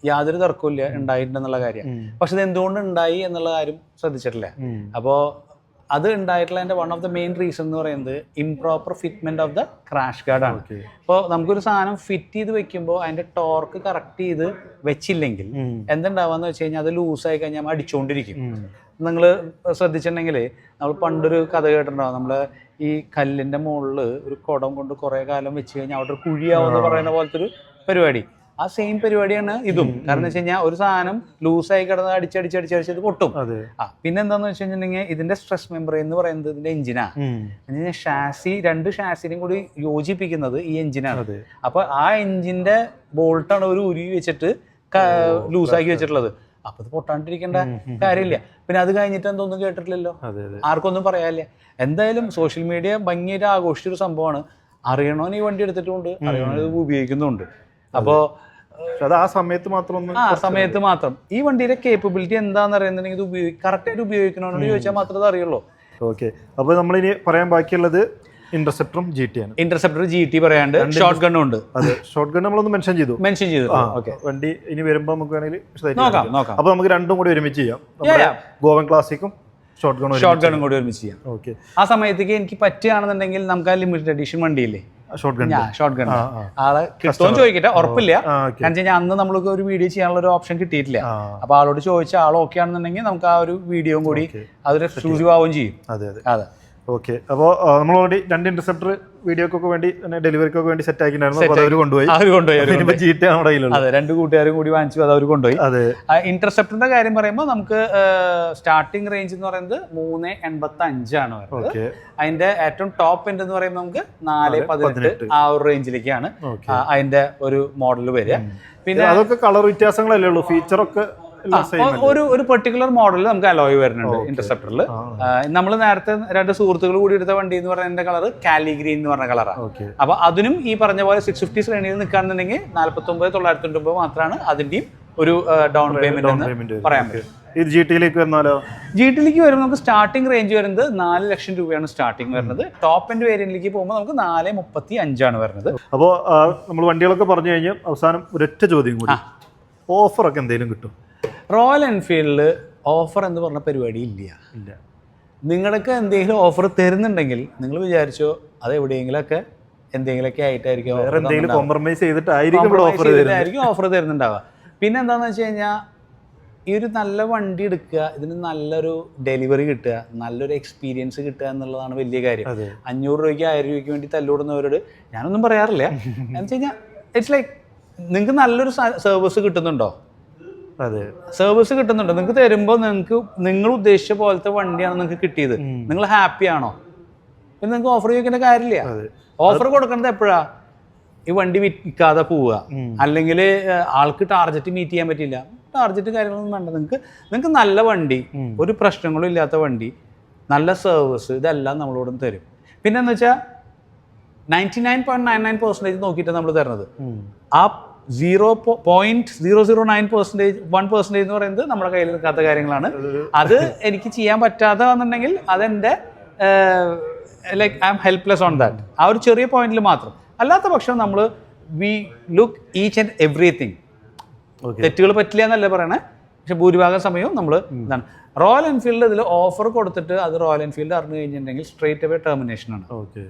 യാതൊരു തർക്കമില്ല ഉണ്ടായിട്ടുണ്ടെന്നുള്ള കാര്യം. പക്ഷെ ഇത് എന്തുകൊണ്ട് ഉണ്ടായി എന്നുള്ള കാര്യം ശ്രദ്ധിച്ചിട്ടില്ല. അപ്പോൾ അത് ഉണ്ടായിട്ടുള്ള one of the main reason എന്ന് പറയുന്നത് improper fitment of the crash guard ആണ്. അപ്പോൾ നമുക്കൊരു സാധനം ഫിറ്റ് ചെയ്ത് വെക്കുമ്പോൾ അതിന്റെ ടോർക്ക് കറക്റ്റ് ചെയ്ത് വെച്ചില്ലെങ്കിൽ എന്തുണ്ടാവാന്ന് വെച്ച് കഴിഞ്ഞാൽ അത് ലൂസായി കഴിഞ്ഞാൽ നമ്മൾ അടിച്ചുകൊണ്ടിരിക്കും. നിങ്ങൾ ശ്രദ്ധിച്ചിട്ടുണ്ടെങ്കിൽ നമ്മൾ പണ്ടൊരു കഥ കേട്ടിട്ടുണ്ടാവും. നമ്മൾ ഈ കല്ലിന്റെ മുകളിൽ ഒരു കുടം കൊണ്ട് കുറെ കാലം വെച്ച് കഴിഞ്ഞാൽ അവിടെ ഒരു കുഴിയാവെന്ന് പറയുന്ന പോലത്തെ ഒരു പരിപാടി. ആ സെയിം പരിപാടിയാണ് ഇതും. കാരണം വെച്ച് കഴിഞ്ഞാൽ ഒരു സാധനം ലൂസായി കിടന്ന് അടിച്ചടിച്ചടിച്ചടിച്ചത് പൊട്ടും. പിന്നെ എന്താന്ന് വെച്ച് കഴിഞ്ഞിട്ടുണ്ടെങ്കിൽ ഇതിന്റെ സ്ട്രെസ് മെമ്പർ എന്ന് പറയുന്നത് ഇതിന്റെ എഞ്ചിനാണ്. ഷാസി 2 ഷാസിനെയും കൂടി യോജിപ്പിക്കുന്നത് ഈ എഞ്ചിനാണ്. അപ്പൊ ആ എഞ്ചിന്റെ ബോൾട്ടാണ് ഒരു ഉരുവി വെച്ചിട്ട് ലൂസാക്കി വെച്ചിട്ടുള്ളത്. അപ്പൊ ഇത് പൊട്ടാണ്ടിരിക്കേണ്ട കാര്യമില്ല. പിന്നെ അത് കഴിഞ്ഞിട്ട് എന്തൊന്നും കേട്ടിട്ടില്ലല്ലോ, ആർക്കൊന്നും പറയാനില്ല. എന്തായാലും സോഷ്യൽ മീഡിയ ഭംഗിയായിട്ട് ആഘോഷിച്ചൊരു സംഭവമാണ്. അറിയണോന്ന് ഈ വണ്ടി എടുത്തിട്ടുണ്ട്, അറിയണോ ഇത് ഉപയോഗിക്കുന്നുണ്ട്. അപ്പോൾ പക്ഷെ അത് ആ സമയത്ത് മാത്രം ഒന്ന് ആ സമയത്ത് മാത്രം. ഈ വണ്ടിയുടെ കേപ്പബിലിറ്റി എന്താണെന്ന് അറിയുന്നുണ്ടെങ്കിൽ ഇത് കറക്റ്റായിട്ട് ഉപയോഗിക്കണമെന്നോട് ചോദിച്ചാൽ മാത്രമേ അറിയുള്ളൂ. ഓക്കെ, അപ്പോൾ നമ്മളിനി പറയാൻ ബാക്കിയുള്ളത് ഇന്റർസെപ്റ്ററും GT ആണ്. ഇന്റർസെപ്റ്റർ GT പറയാണ്ട് ഷോർട്ട് ഗണ്ണും ഉണ്ട്. അതെ, ഷോർട്ട് ഗൺ നമ്മളൊന്ന് മെൻഷൻ ചെയ്തു. ഓക്കെ, വണ്ടി ഇനി വരുമ്പോൾ നമുക്ക് വേണമെങ്കിൽ നോക്കാം. അപ്പോൾ നമുക്ക് രണ്ടും കൂടി ഒരുമിച്ച് ചെയ്യാം. ഗോവൻ ക്ലാസിക്കും ഷോർട്ട് ഗണ്ണും കൂടി ഒരുമിച്ച് ചെയ്യാം. ഓക്കെ, ആ സമയത്തേക്ക് എനിക്ക് പറ്റുകയാണെന്നുണ്ടെങ്കിൽ നമുക്ക് ആ ലിമിറ്റഡ് എഡിഷൻ വണ്ടിയില്ലേ ഷോർട്ട് ഗൺ ആളെ കിട്ടുമെന്ന് ചോദിക്കട്ടെ, ഉറപ്പില്ല. കാരണം വെച്ചാൽ അന്ന് നമ്മൾക്ക് ഒരു വീഡിയോ ചെയ്യാനുള്ള ഒരു ഓപ്ഷൻ കിട്ടിയിട്ടില്ല. അപ്പൊ ആളോട് ചോദിച്ച ആൾ ഓക്കെ ആണെന്നുണ്ടെങ്കിൽ നമുക്ക് ആ ഒരു വീഡിയോയും കൂടി അതൊരു എക്സ്ക്ലൂസീവ് ആവുകയും ചെയ്യും. അതെ. ഓക്കെ, അപ്പോൾ നമ്മൾ ഓൾറെഡി 2 ഇന്റർസെപ്റ്റർ വീഡിയോക്കൊക്കെ വേണ്ടി ഡെലിവറിക്കൊക്കെ വേണ്ടി സെറ്റ് ആക്കിയിട്ടുണ്ടായിരുന്നു. അവർ കൊണ്ടുപോയി. GT നമ്മുടെ കയ്യിലുള്ളത്. അതെ, 2 കൂട്ടുകാരും കൂടി വാങ്ങിച്ചു, അത് അവർ കൊണ്ടുപോയി. അതെ, ഇന്റർസെപ്റ്ററിന്റെ കാര്യം പറയുമ്പോൾ നമുക്ക് സ്റ്റാർട്ടിംഗ് റേഞ്ച് എന്ന് പറയുന്നത് 385 ആണ് വരുന്നത്. അതിന്റെ ഏറ്റവും ടോപ്പ് എൻഡ് എന്ന് പറയുമ്പോൾ നമുക്ക് 418 ആ ഒരു റേഞ്ചിലേക്കാണ് അതിന്റെ ഒരു മോഡൽ വരിക. പിന്നെ അതൊക്കെ കളർ വ്യത്യാസങ്ങളല്ലേ ഉള്ളൂ, ഫീച്ചറൊക്കെ ഒരു പെർട്ടിക്കുലർ മോഡലിൽ നമുക്ക് അലോയ് വരുന്നുണ്ട് ഇന്റർസെപ്റ്ററിൽ. നമ്മൾ നേരത്തെ 2 സുഹൃത്തുക്കൾ കൂടി എടുത്ത വണ്ടി എന്ന് പറയുന്ന കളർ കാലി ഗ്രീൻ എന്ന് പറഞ്ഞ കളറാണ്. അപ്പൊ അതിനും ഈ പറഞ്ഞ പോലെ 650 ശ്രേണിയിൽ നിൽക്കുകയാണെന്നുണ്ടെങ്കിൽ 49,990 മാത്രമാണ് അതിന്റെയും ഒരു ഡൗൺ പേയ്മെന്റ് എന്ന് പറയാൻ പറ്റും. ഇത് GT-യിലേക്ക് വന്നാലോ? GT-യിലേക്ക് വരുമ്പോൾ നമുക്ക് സ്റ്റാർട്ടിംഗ് റേഞ്ച് വരുന്നത് 4 ലക്ഷം രൂപയാണ് സ്റ്റാർട്ടിംഗ് വരുന്നത്. ടോപ്പ് എൻഡ് വേരിയന്റിലേക്ക് പോകുമ്പോൾ നമുക്ക് 435 ആണ് വരുന്നത്. അപ്പോൾ നമ്മൾ വണ്ടികളൊക്കെ പറഞ്ഞു കഴിഞ്ഞാൽ അവസാനം ഒരൊറ്റ ചോദ്യം കൂടി, ഓഫറൊക്കെ എന്തെങ്കിലും കിട്ടും? റോയൽ എൻഫീൽഡിൽ ഓഫർ എന്ന് പറഞ്ഞ പരിപാടി ഇല്ല. നിങ്ങൾക്ക് എന്തെങ്കിലും ഓഫർ തരുന്നുണ്ടെങ്കിൽ നിങ്ങൾ വിചാരിച്ചോ അത് എവിടെയെങ്കിലൊക്കെ എന്തെങ്കിലുമൊക്കെ ആയിട്ടായിരിക്കും ഓഫർ തരുന്നുണ്ടാവുക. പിന്നെ എന്താണെന്ന് വെച്ച് കഴിഞ്ഞാൽ ഈ ഒരു നല്ല വണ്ടി എടുക്കുക, ഇതിന് നല്ലൊരു ഡെലിവറി കിട്ടുക, നല്ലൊരു എക്സ്പീരിയൻസ് കിട്ടുക എന്നുള്ളതാണ് വലിയ കാര്യം. 500 രൂപയ്ക്ക് 1000 രൂപയ്ക്ക് വേണ്ടി തല്ലുകൂടുന്നവരോട് ഞാനൊന്നും പറയാറില്ല. എന്ന് വെച്ച് കഴിഞ്ഞാൽ ഇറ്റ്സ് ലൈക്ക് നിങ്ങൾക്ക് നല്ലൊരു സർവീസ് കിട്ടുന്നുണ്ടോ? അതെ, സർവീസ് കിട്ടുന്നുണ്ട്. നിങ്ങൾക്ക് തരുമ്പോൾ നിങ്ങൾ ഉദ്ദേശിച്ച പോലത്തെ വണ്ടിയാണ് നിങ്ങൾക്ക് കിട്ടിയത്, നിങ്ങൾ ഹാപ്പി ആണോ? പിന്നെ നിങ്ങൾക്ക് ഓഫർ ചോദിക്കേണ്ട കാര്യമില്ല. ഓഫർ കൊടുക്കേണ്ടത് എപ്പോഴാ? ഈ വണ്ടി വിൽക്കാതെ പോവുക, അല്ലെങ്കിൽ ആൾക്ക് ടാർഗറ്റ് മീറ്റ് ചെയ്യാൻ പറ്റില്ല, ടാർഗറ്റ് കാര്യങ്ങളൊന്നും വേണ്ട. നിങ്ങൾക്ക് നല്ല വണ്ടി, ഒരു പ്രശ്നങ്ങളും ഇല്ലാത്ത വണ്ടി, നല്ല സർവീസ്, ഇതെല്ലാം നമ്മളോടും തരും. പിന്നെ എന്ന് വെച്ചാൽ 99.99% നോക്കിയിട്ട് നമ്മൾ തരുന്നത്. ആ 0.009% 1% എന്ന് പറയുന്നത് നമ്മുടെ കയ്യിൽ നിൽക്കാത്ത കാര്യങ്ങളാണ്. അത് എനിക്ക് ചെയ്യാൻ പറ്റാതെ വന്നിട്ടുണ്ടെങ്കിൽ അതെൻ്റെ like I M helpless on that. ആ ഒരു ചെറിയ പോയിന്റിൽ മാത്രം. അല്ലാത്ത പക്ഷം നമ്മൾ we look each and everything. തെറ്റുകൾ പറ്റില്ല എന്നല്ല പറയണേ, പക്ഷെ ഭൂരിഭാഗം സമയവും നമ്മൾ ഇതാണ്. റോയൽ എൻഫീൽഡ് ഇതിൽ ഓഫർ കൊടുത്തിട്ട് അത് റോയൽ എൻഫീൽഡ് അറിഞ്ഞു കഴിഞ്ഞിട്ടുണ്ടെങ്കിൽ സ്ട്രേറ്റ് അവേ ടെർമിനേഷൻ ആണ്.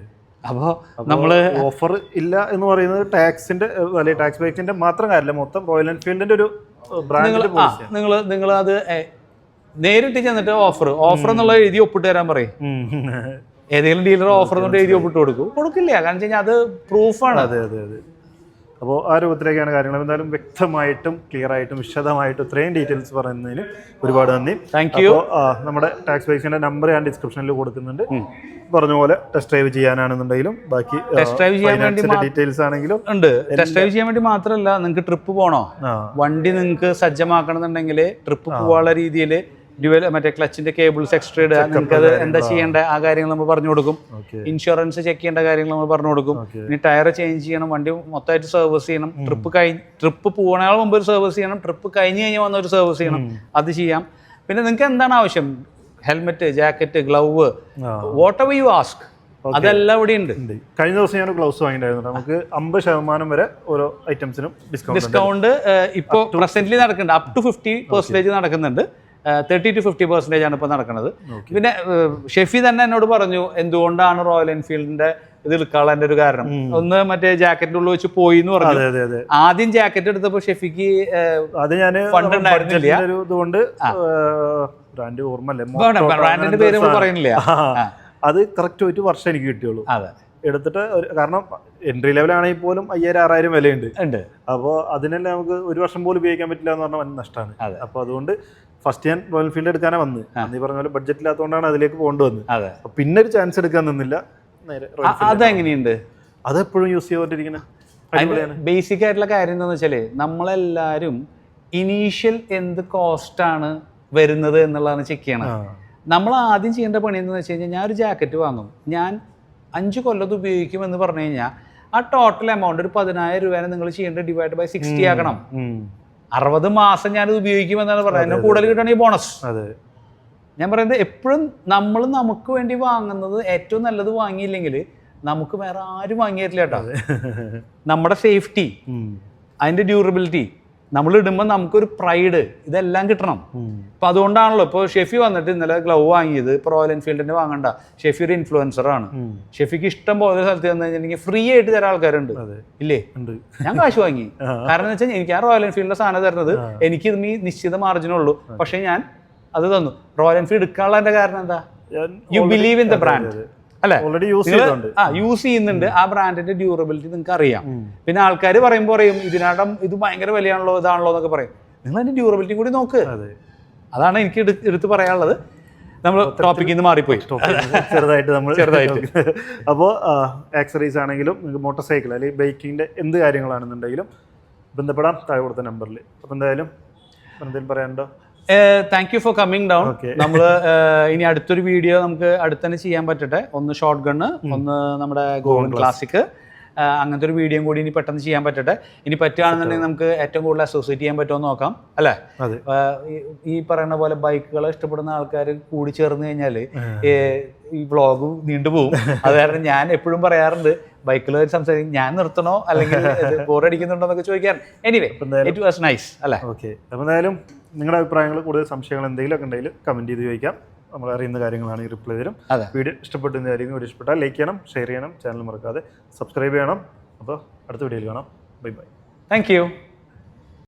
അപ്പോൾ നമ്മള് ഓഫർ ഇല്ല എന്ന് പറയുന്നത് ടാക്സിന്റെ ടാക്സ് ബൈക്കിന്റെ മാത്രം കാര്യമില്ല, മൊത്തം റോയൽ എൻഫീൽഡിന്റെ ഒരു നിങ്ങൾ അത് നേരിട്ട് ചെന്നിട്ട് ഓഫർ എന്നുള്ള എഴുതി ഒപ്പിട്ട് തരാൻ പറയും. ഏതെങ്കിലും ഡീലർ ഓഫർ എന്നിട്ട് എഴുതി ഒപ്പിട്ട് കൊടുക്കില്ല. കാരണം വെച്ച് കഴിഞ്ഞാൽ അത് പ്രൂഫാണ്. അതെ. അപ്പോൾ ആ രൂപത്തിലേക്കാണ് കാര്യങ്ങൾ. എന്തായാലും വ്യക്തമായിട്ടും ക്ലിയർ ആയിട്ടും വിശദമായിട്ടും ഇത്രയും ഡീറ്റെയിൽസ് പറയുന്നതിന് ഒരുപാട് നന്ദി. Thank you. നമ്മുടെ ടാക്സ് ബൈക്സിന്റെ നമ്പർ ഞാൻ ഡിസ്ക്രിപ്ഷനിൽ കൊടുക്കുന്നുണ്ട്. പറഞ്ഞ പോലെ ടെസ്റ്റ് ഡ്രൈവ് ചെയ്യാനാണെന്നുണ്ടെങ്കിലും ബാക്കി ടെസ്റ്റ് ഡ്രൈവ് ചെയ്യാൻ വേണ്ടി ഡീറ്റെയിൽസ് ആണെങ്കിലും ഉണ്ട്. ടെസ്റ്റ് ഡ്രൈവ് ചെയ്യാൻ വേണ്ടി മാത്രമല്ല, നിങ്ങൾക്ക് ട്രിപ്പ് പോകണോ, വണ്ടി നിങ്ങൾക്ക് സജ്ജമാക്കണമെന്നുണ്ടെങ്കിൽ ട്രിപ്പ് പോകാനുള്ള രീതിയിൽ മറ്റേ ക്ലച്ചിന്റെ കേബിൾസ് എക്സ്ട്രാ ഇടുക, നിങ്ങൾക്ക് അത് എന്താ ചെയ്യേണ്ട ആ കാര്യങ്ങൾ നമ്മൾ പറഞ്ഞു കൊടുക്കും. ഇൻഷുറൻസ് ചെക്ക് ചെയ്യേണ്ട കാര്യങ്ങൾ നമ്മൾ പറഞ്ഞു കൊടുക്കും. ഇനി ടയർ ചേഞ്ച് ചെയ്യണം, വണ്ടി മൊത്തമായിട്ട് സർവീസ് ചെയ്യണം, ട്രിപ്പ് പോകണേക്കാൾ മുമ്പ് ഒരു സർവീസ് ചെയ്യണം, ട്രിപ്പ് കഴിഞ്ഞ് വന്ന ഒരു സർവീസ് ചെയ്യണം, അത് ചെയ്യാം. പിന്നെ നിങ്ങൾക്ക് എന്താണ് ആവശ്യം, helmet, jacket, glove, what ever you ask, അതെല്ലാം ഇവിടെ ഉണ്ട്. കഴിഞ്ഞ ദിവസം ഞാൻ ഗ്ലൗസ് വാങ്ങിയിട്ടുണ്ടായിരുന്നു. നമുക്ക് 50% വരെ ഓരോ ഐറ്റംസിനും ഡിസ്കൗണ്ട് ഇപ്പോൾ പ്രസന്റ്ലി നടക്കുന്നുണ്ട്. അപ് ടു 50% നടക്കുന്നുണ്ട്. 30 to 50% ആണ് ഇപ്പോൾ നടക്കുന്നത്. പിന്നെ ഷെഫി തന്നെ എന്നോട് പറഞ്ഞു എന്തുകൊണ്ടാണ് റോയൽ എൻഫീൽഡിന്റെ ഇത് എടുക്കാനുള്ള ഒരു കാരണം. ഒന്ന് മറ്റേ ജാക്കറ്റിന്റെ ഉള്ളിൽ വെച്ച് പോയി എന്ന് പറഞ്ഞു. ആദ്യം ജാക്കറ്റ് എടുത്തപ്പോ ഷെഫിക്ക് ഫണ്ട് ഉണ്ടായിരുന്നില്ല. ബ്രാൻഡിന്റെ പേര് നമ്മൾ പറയുന്നില്ല. അത് കറക്റ്റ് 1 വർഷം എനിക്ക് കിട്ടിയുള്ളൂ. എടുത്തിട്ട് കാരണം എൻട്രി ലെവൽ ആണെങ്കിൽ പോലും 5000-6000 വിലയുണ്ട്. അപ്പോൾ അതിനെല്ലാം നമുക്ക് 1 വർഷം പോലും ഉപയോഗിക്കാൻ പറ്റില്ല എന്ന് പറഞ്ഞാൽ വൻ നഷ്ടമാണ്. അപ്പോൾ അതുകൊണ്ട് ഫസ്റ്റ് ഞാൻ റോയൽ എൻഫീൽഡ് എടുക്കാനാ വന്നത്. നീ പറഞ്ഞ പോലെ ബഡ്ജറ്റ് ഇല്ലാത്തതുകൊണ്ടാണ് അതിലേക്ക് പോകേണ്ടി വന്നത്. പിന്നെ ഒരു ചാൻസ് എടുക്കാൻ നിന്നില്ല. അതെങ്ങനെയുണ്ട്? അതെപ്പോഴും യൂസ് ചെയ്തോണ്ടിരിക്കുന്നത്. ബേസിക് ആയിട്ടുള്ള കാര്യം എന്താണെന്ന് വെച്ചാല് നമ്മളെല്ലാരും ഇനീഷ്യൽ എന്ത് കോസ്റ്റ് ആണ് വരുന്നത് എന്നുള്ളതാണ് ചെക്ക് ചെയ്യണം. നമ്മൾ ആദ്യം ചെയ്യേണ്ട പണി എന്താണെന്ന് വെച്ച് കഴിഞ്ഞാൽ, ഞാൻ ഒരു ജാക്കറ്റ് വാങ്ങും, ഞാൻ 5 കൊല്ലത്ത് ഉപയോഗിക്കുമെന്ന് പറഞ്ഞു കഴിഞ്ഞാൽ ആ ടോട്ടൽ എമൗണ്ട് ഒരു 10,000 രൂപ നിങ്ങൾ ചെയ്യേണ്ടത് ഡിവൈഡ് ബൈ 60 ആക്കണം. 60 മാസം ഞാനത് ഉപയോഗിക്കുമെന്നാണ് പറയുന്നത്. എന്നെ കൂടുതൽ കിട്ടുകയാണെങ്കിൽ ബോണസ്. ഞാൻ പറയുന്നത് എപ്പോഴും നമ്മൾ നമുക്ക് വേണ്ടി വാങ്ങുന്നത് ഏറ്റവും നല്ലത് വാങ്ങിയില്ലെങ്കിൽ നമുക്ക് വേറെ ആരും വാങ്ങി തരില്ല കേട്ടോ. നമ്മുടെ സേഫ്റ്റി, അതിൻ്റെ ഡ്യൂറബിലിറ്റി, നമ്മൾ ഇടുമ്പോൾ നമുക്കൊരു പ്രൈഡ്, ഇതെല്ലാം കിട്ടണം. അപ്പം അതുകൊണ്ടാണല്ലോ ഇപ്പോൾ ഷെഫി വന്നിട്ട് ഇന്നലെ ഗ്ലൗ വാങ്ങിയത്. ഇപ്പോൾ റോയൽ എൻഫീൽഡിൻ്റെ വാങ്ങണ്ട, ഷെഫി ഒരു ഇൻഫ്ലുവൻസറാണ്. ഷെഫിക്ക് ഇഷ്ടം പോലെ സ്ഥലത്ത് വന്നു കഴിഞ്ഞിട്ടുണ്ടെങ്കിൽ ഫ്രീ ആയിട്ട് തരാൻ ആൾക്കാരുണ്ട്, ഇല്ലേ? ഞാൻ കാശ് വാങ്ങി. കാരണം എന്ന് വെച്ചാൽ എനിക്ക് ആ റോയൽ എൻഫീൽഡിൻ്റെ സാധനം തരുന്നത് എനിക്ക് ഇത് നിശ്ചിത മാർജിനുള്ളൂ, പക്ഷേ ഞാൻ അത് തന്നു. റോയൽ എൻഫീൽഡ് എടുക്കാനുള്ളതിൻ്റെ കാരണം എന്താ? You believe in the brand, അല്ലെ? യൂസ് ചെയ്യുന്നുണ്ട്. ആ ബ്രാൻഡിന്റെ ഡ്യൂറബിലിറ്റി നിങ്ങൾക്ക് അറിയാം. പിന്നെ ആൾക്കാർ പറയും ഇതിനാടം ഇത് ഭയങ്കര വിലയാണല്ലോ, ഇതാണല്ലോ എന്നൊക്കെ പറയും. നിങ്ങൾ അതിന്റെ ഡ്യൂറബിലിറ്റി കൂടി നോക്ക്. അതാണ് എനിക്ക് എടുത്ത് പറയാനുള്ളത്. നമ്മൾ ടോപ്പിക്കിൽ നിന്ന് മാറിപ്പോയി ചെറുതായിട്ട്. അപ്പോൾ ആക്സറീസ് ആണെങ്കിലും നിങ്ങൾക്ക് മോട്ടോർ സൈക്കിൾ അല്ലെങ്കിൽ ബൈക്കിന്റെ എന്ത് കാര്യങ്ങളാണെന്നുണ്ടെങ്കിലും ബന്ധപ്പെടാം താഴെ കൊടുത്ത നമ്പറിൽ. അപ്പോൾ എന്തായാലും എന്തെങ്കിലും പറയാനുണ്ടോ? Thank you for coming down. നമ്മൾ ഇനി അടുത്തൊരു വീഡിയോ നമുക്ക് അടുത്ത് തന്നെ ചെയ്യാൻ പറ്റട്ടെ. ഒന്ന് ഷോർട്ട് ഗണ്ണ്, ഒന്ന് നമ്മുടെ ഗോൾഡൻ ക്ലാസിക്, അങ്ങനത്തെ ഒരു വീഡിയോ കൂടി ഇനി പെട്ടെന്ന് ചെയ്യാൻ പറ്റട്ടെ. ഇനി പറ്റുകയാണെന്നുണ്ടെങ്കിൽ നമുക്ക് ഏറ്റവും കൂടുതൽ അസോസിയേറ്റ് ചെയ്യാൻ പറ്റുമോ നോക്കാം, അല്ലേ? ഈ പറയുന്ന പോലെ ബൈക്കുകളെ ഇഷ്ടപ്പെടുന്ന ആൾക്കാർ കൂടി ചേർന്ന് കഴിഞ്ഞാൽ ഈ വ്ളോഗ് നീണ്ടുപോകും. അത് കാരണം ഞാൻ എപ്പോഴും പറയാറുണ്ട്, ബൈക്കിൽ സംസാരിക്കും, ഞാൻ നിർത്തണോ അല്ലെങ്കിൽ ബോറടിക്കുന്നുണ്ടോ എന്നൊക്കെ ചോദിക്കാൻ. എനിവേ ഇറ്റ് വാസ് നൈസ്, അല്ലേ? ഓക്കെ. അപ്പോൾ എന്തായാലും നിങ്ങളുടെ അഭിപ്രായങ്ങൾ, കൂടുതൽ സംശയങ്ങൾ എന്തെങ്കിലുമൊക്കെ ഉണ്ടെങ്കിൽ കമൻറ്റ് ചെയ്ത് ചോദിക്കാം. നമ്മൾ അറിയുന്ന കാര്യങ്ങളാണെങ്കിൽ റിപ്ലൈ തരും. വീഡിയോ ഇഷ്ടപ്പെട്ടുന്നതായിരിക്കും. വീഡിയോ ഇഷ്ടപ്പെട്ടാൽ ലൈക്ക് ചെയ്യണം, ഷെയർ ചെയ്യണം, ചാനൽ മറക്കാതെ സബ്സ്ക്രൈബ് ചെയ്യണം. അപ്പോൾ അടുത്ത വീഡിയോയിൽ കാണാം. Bye bye. Thank you.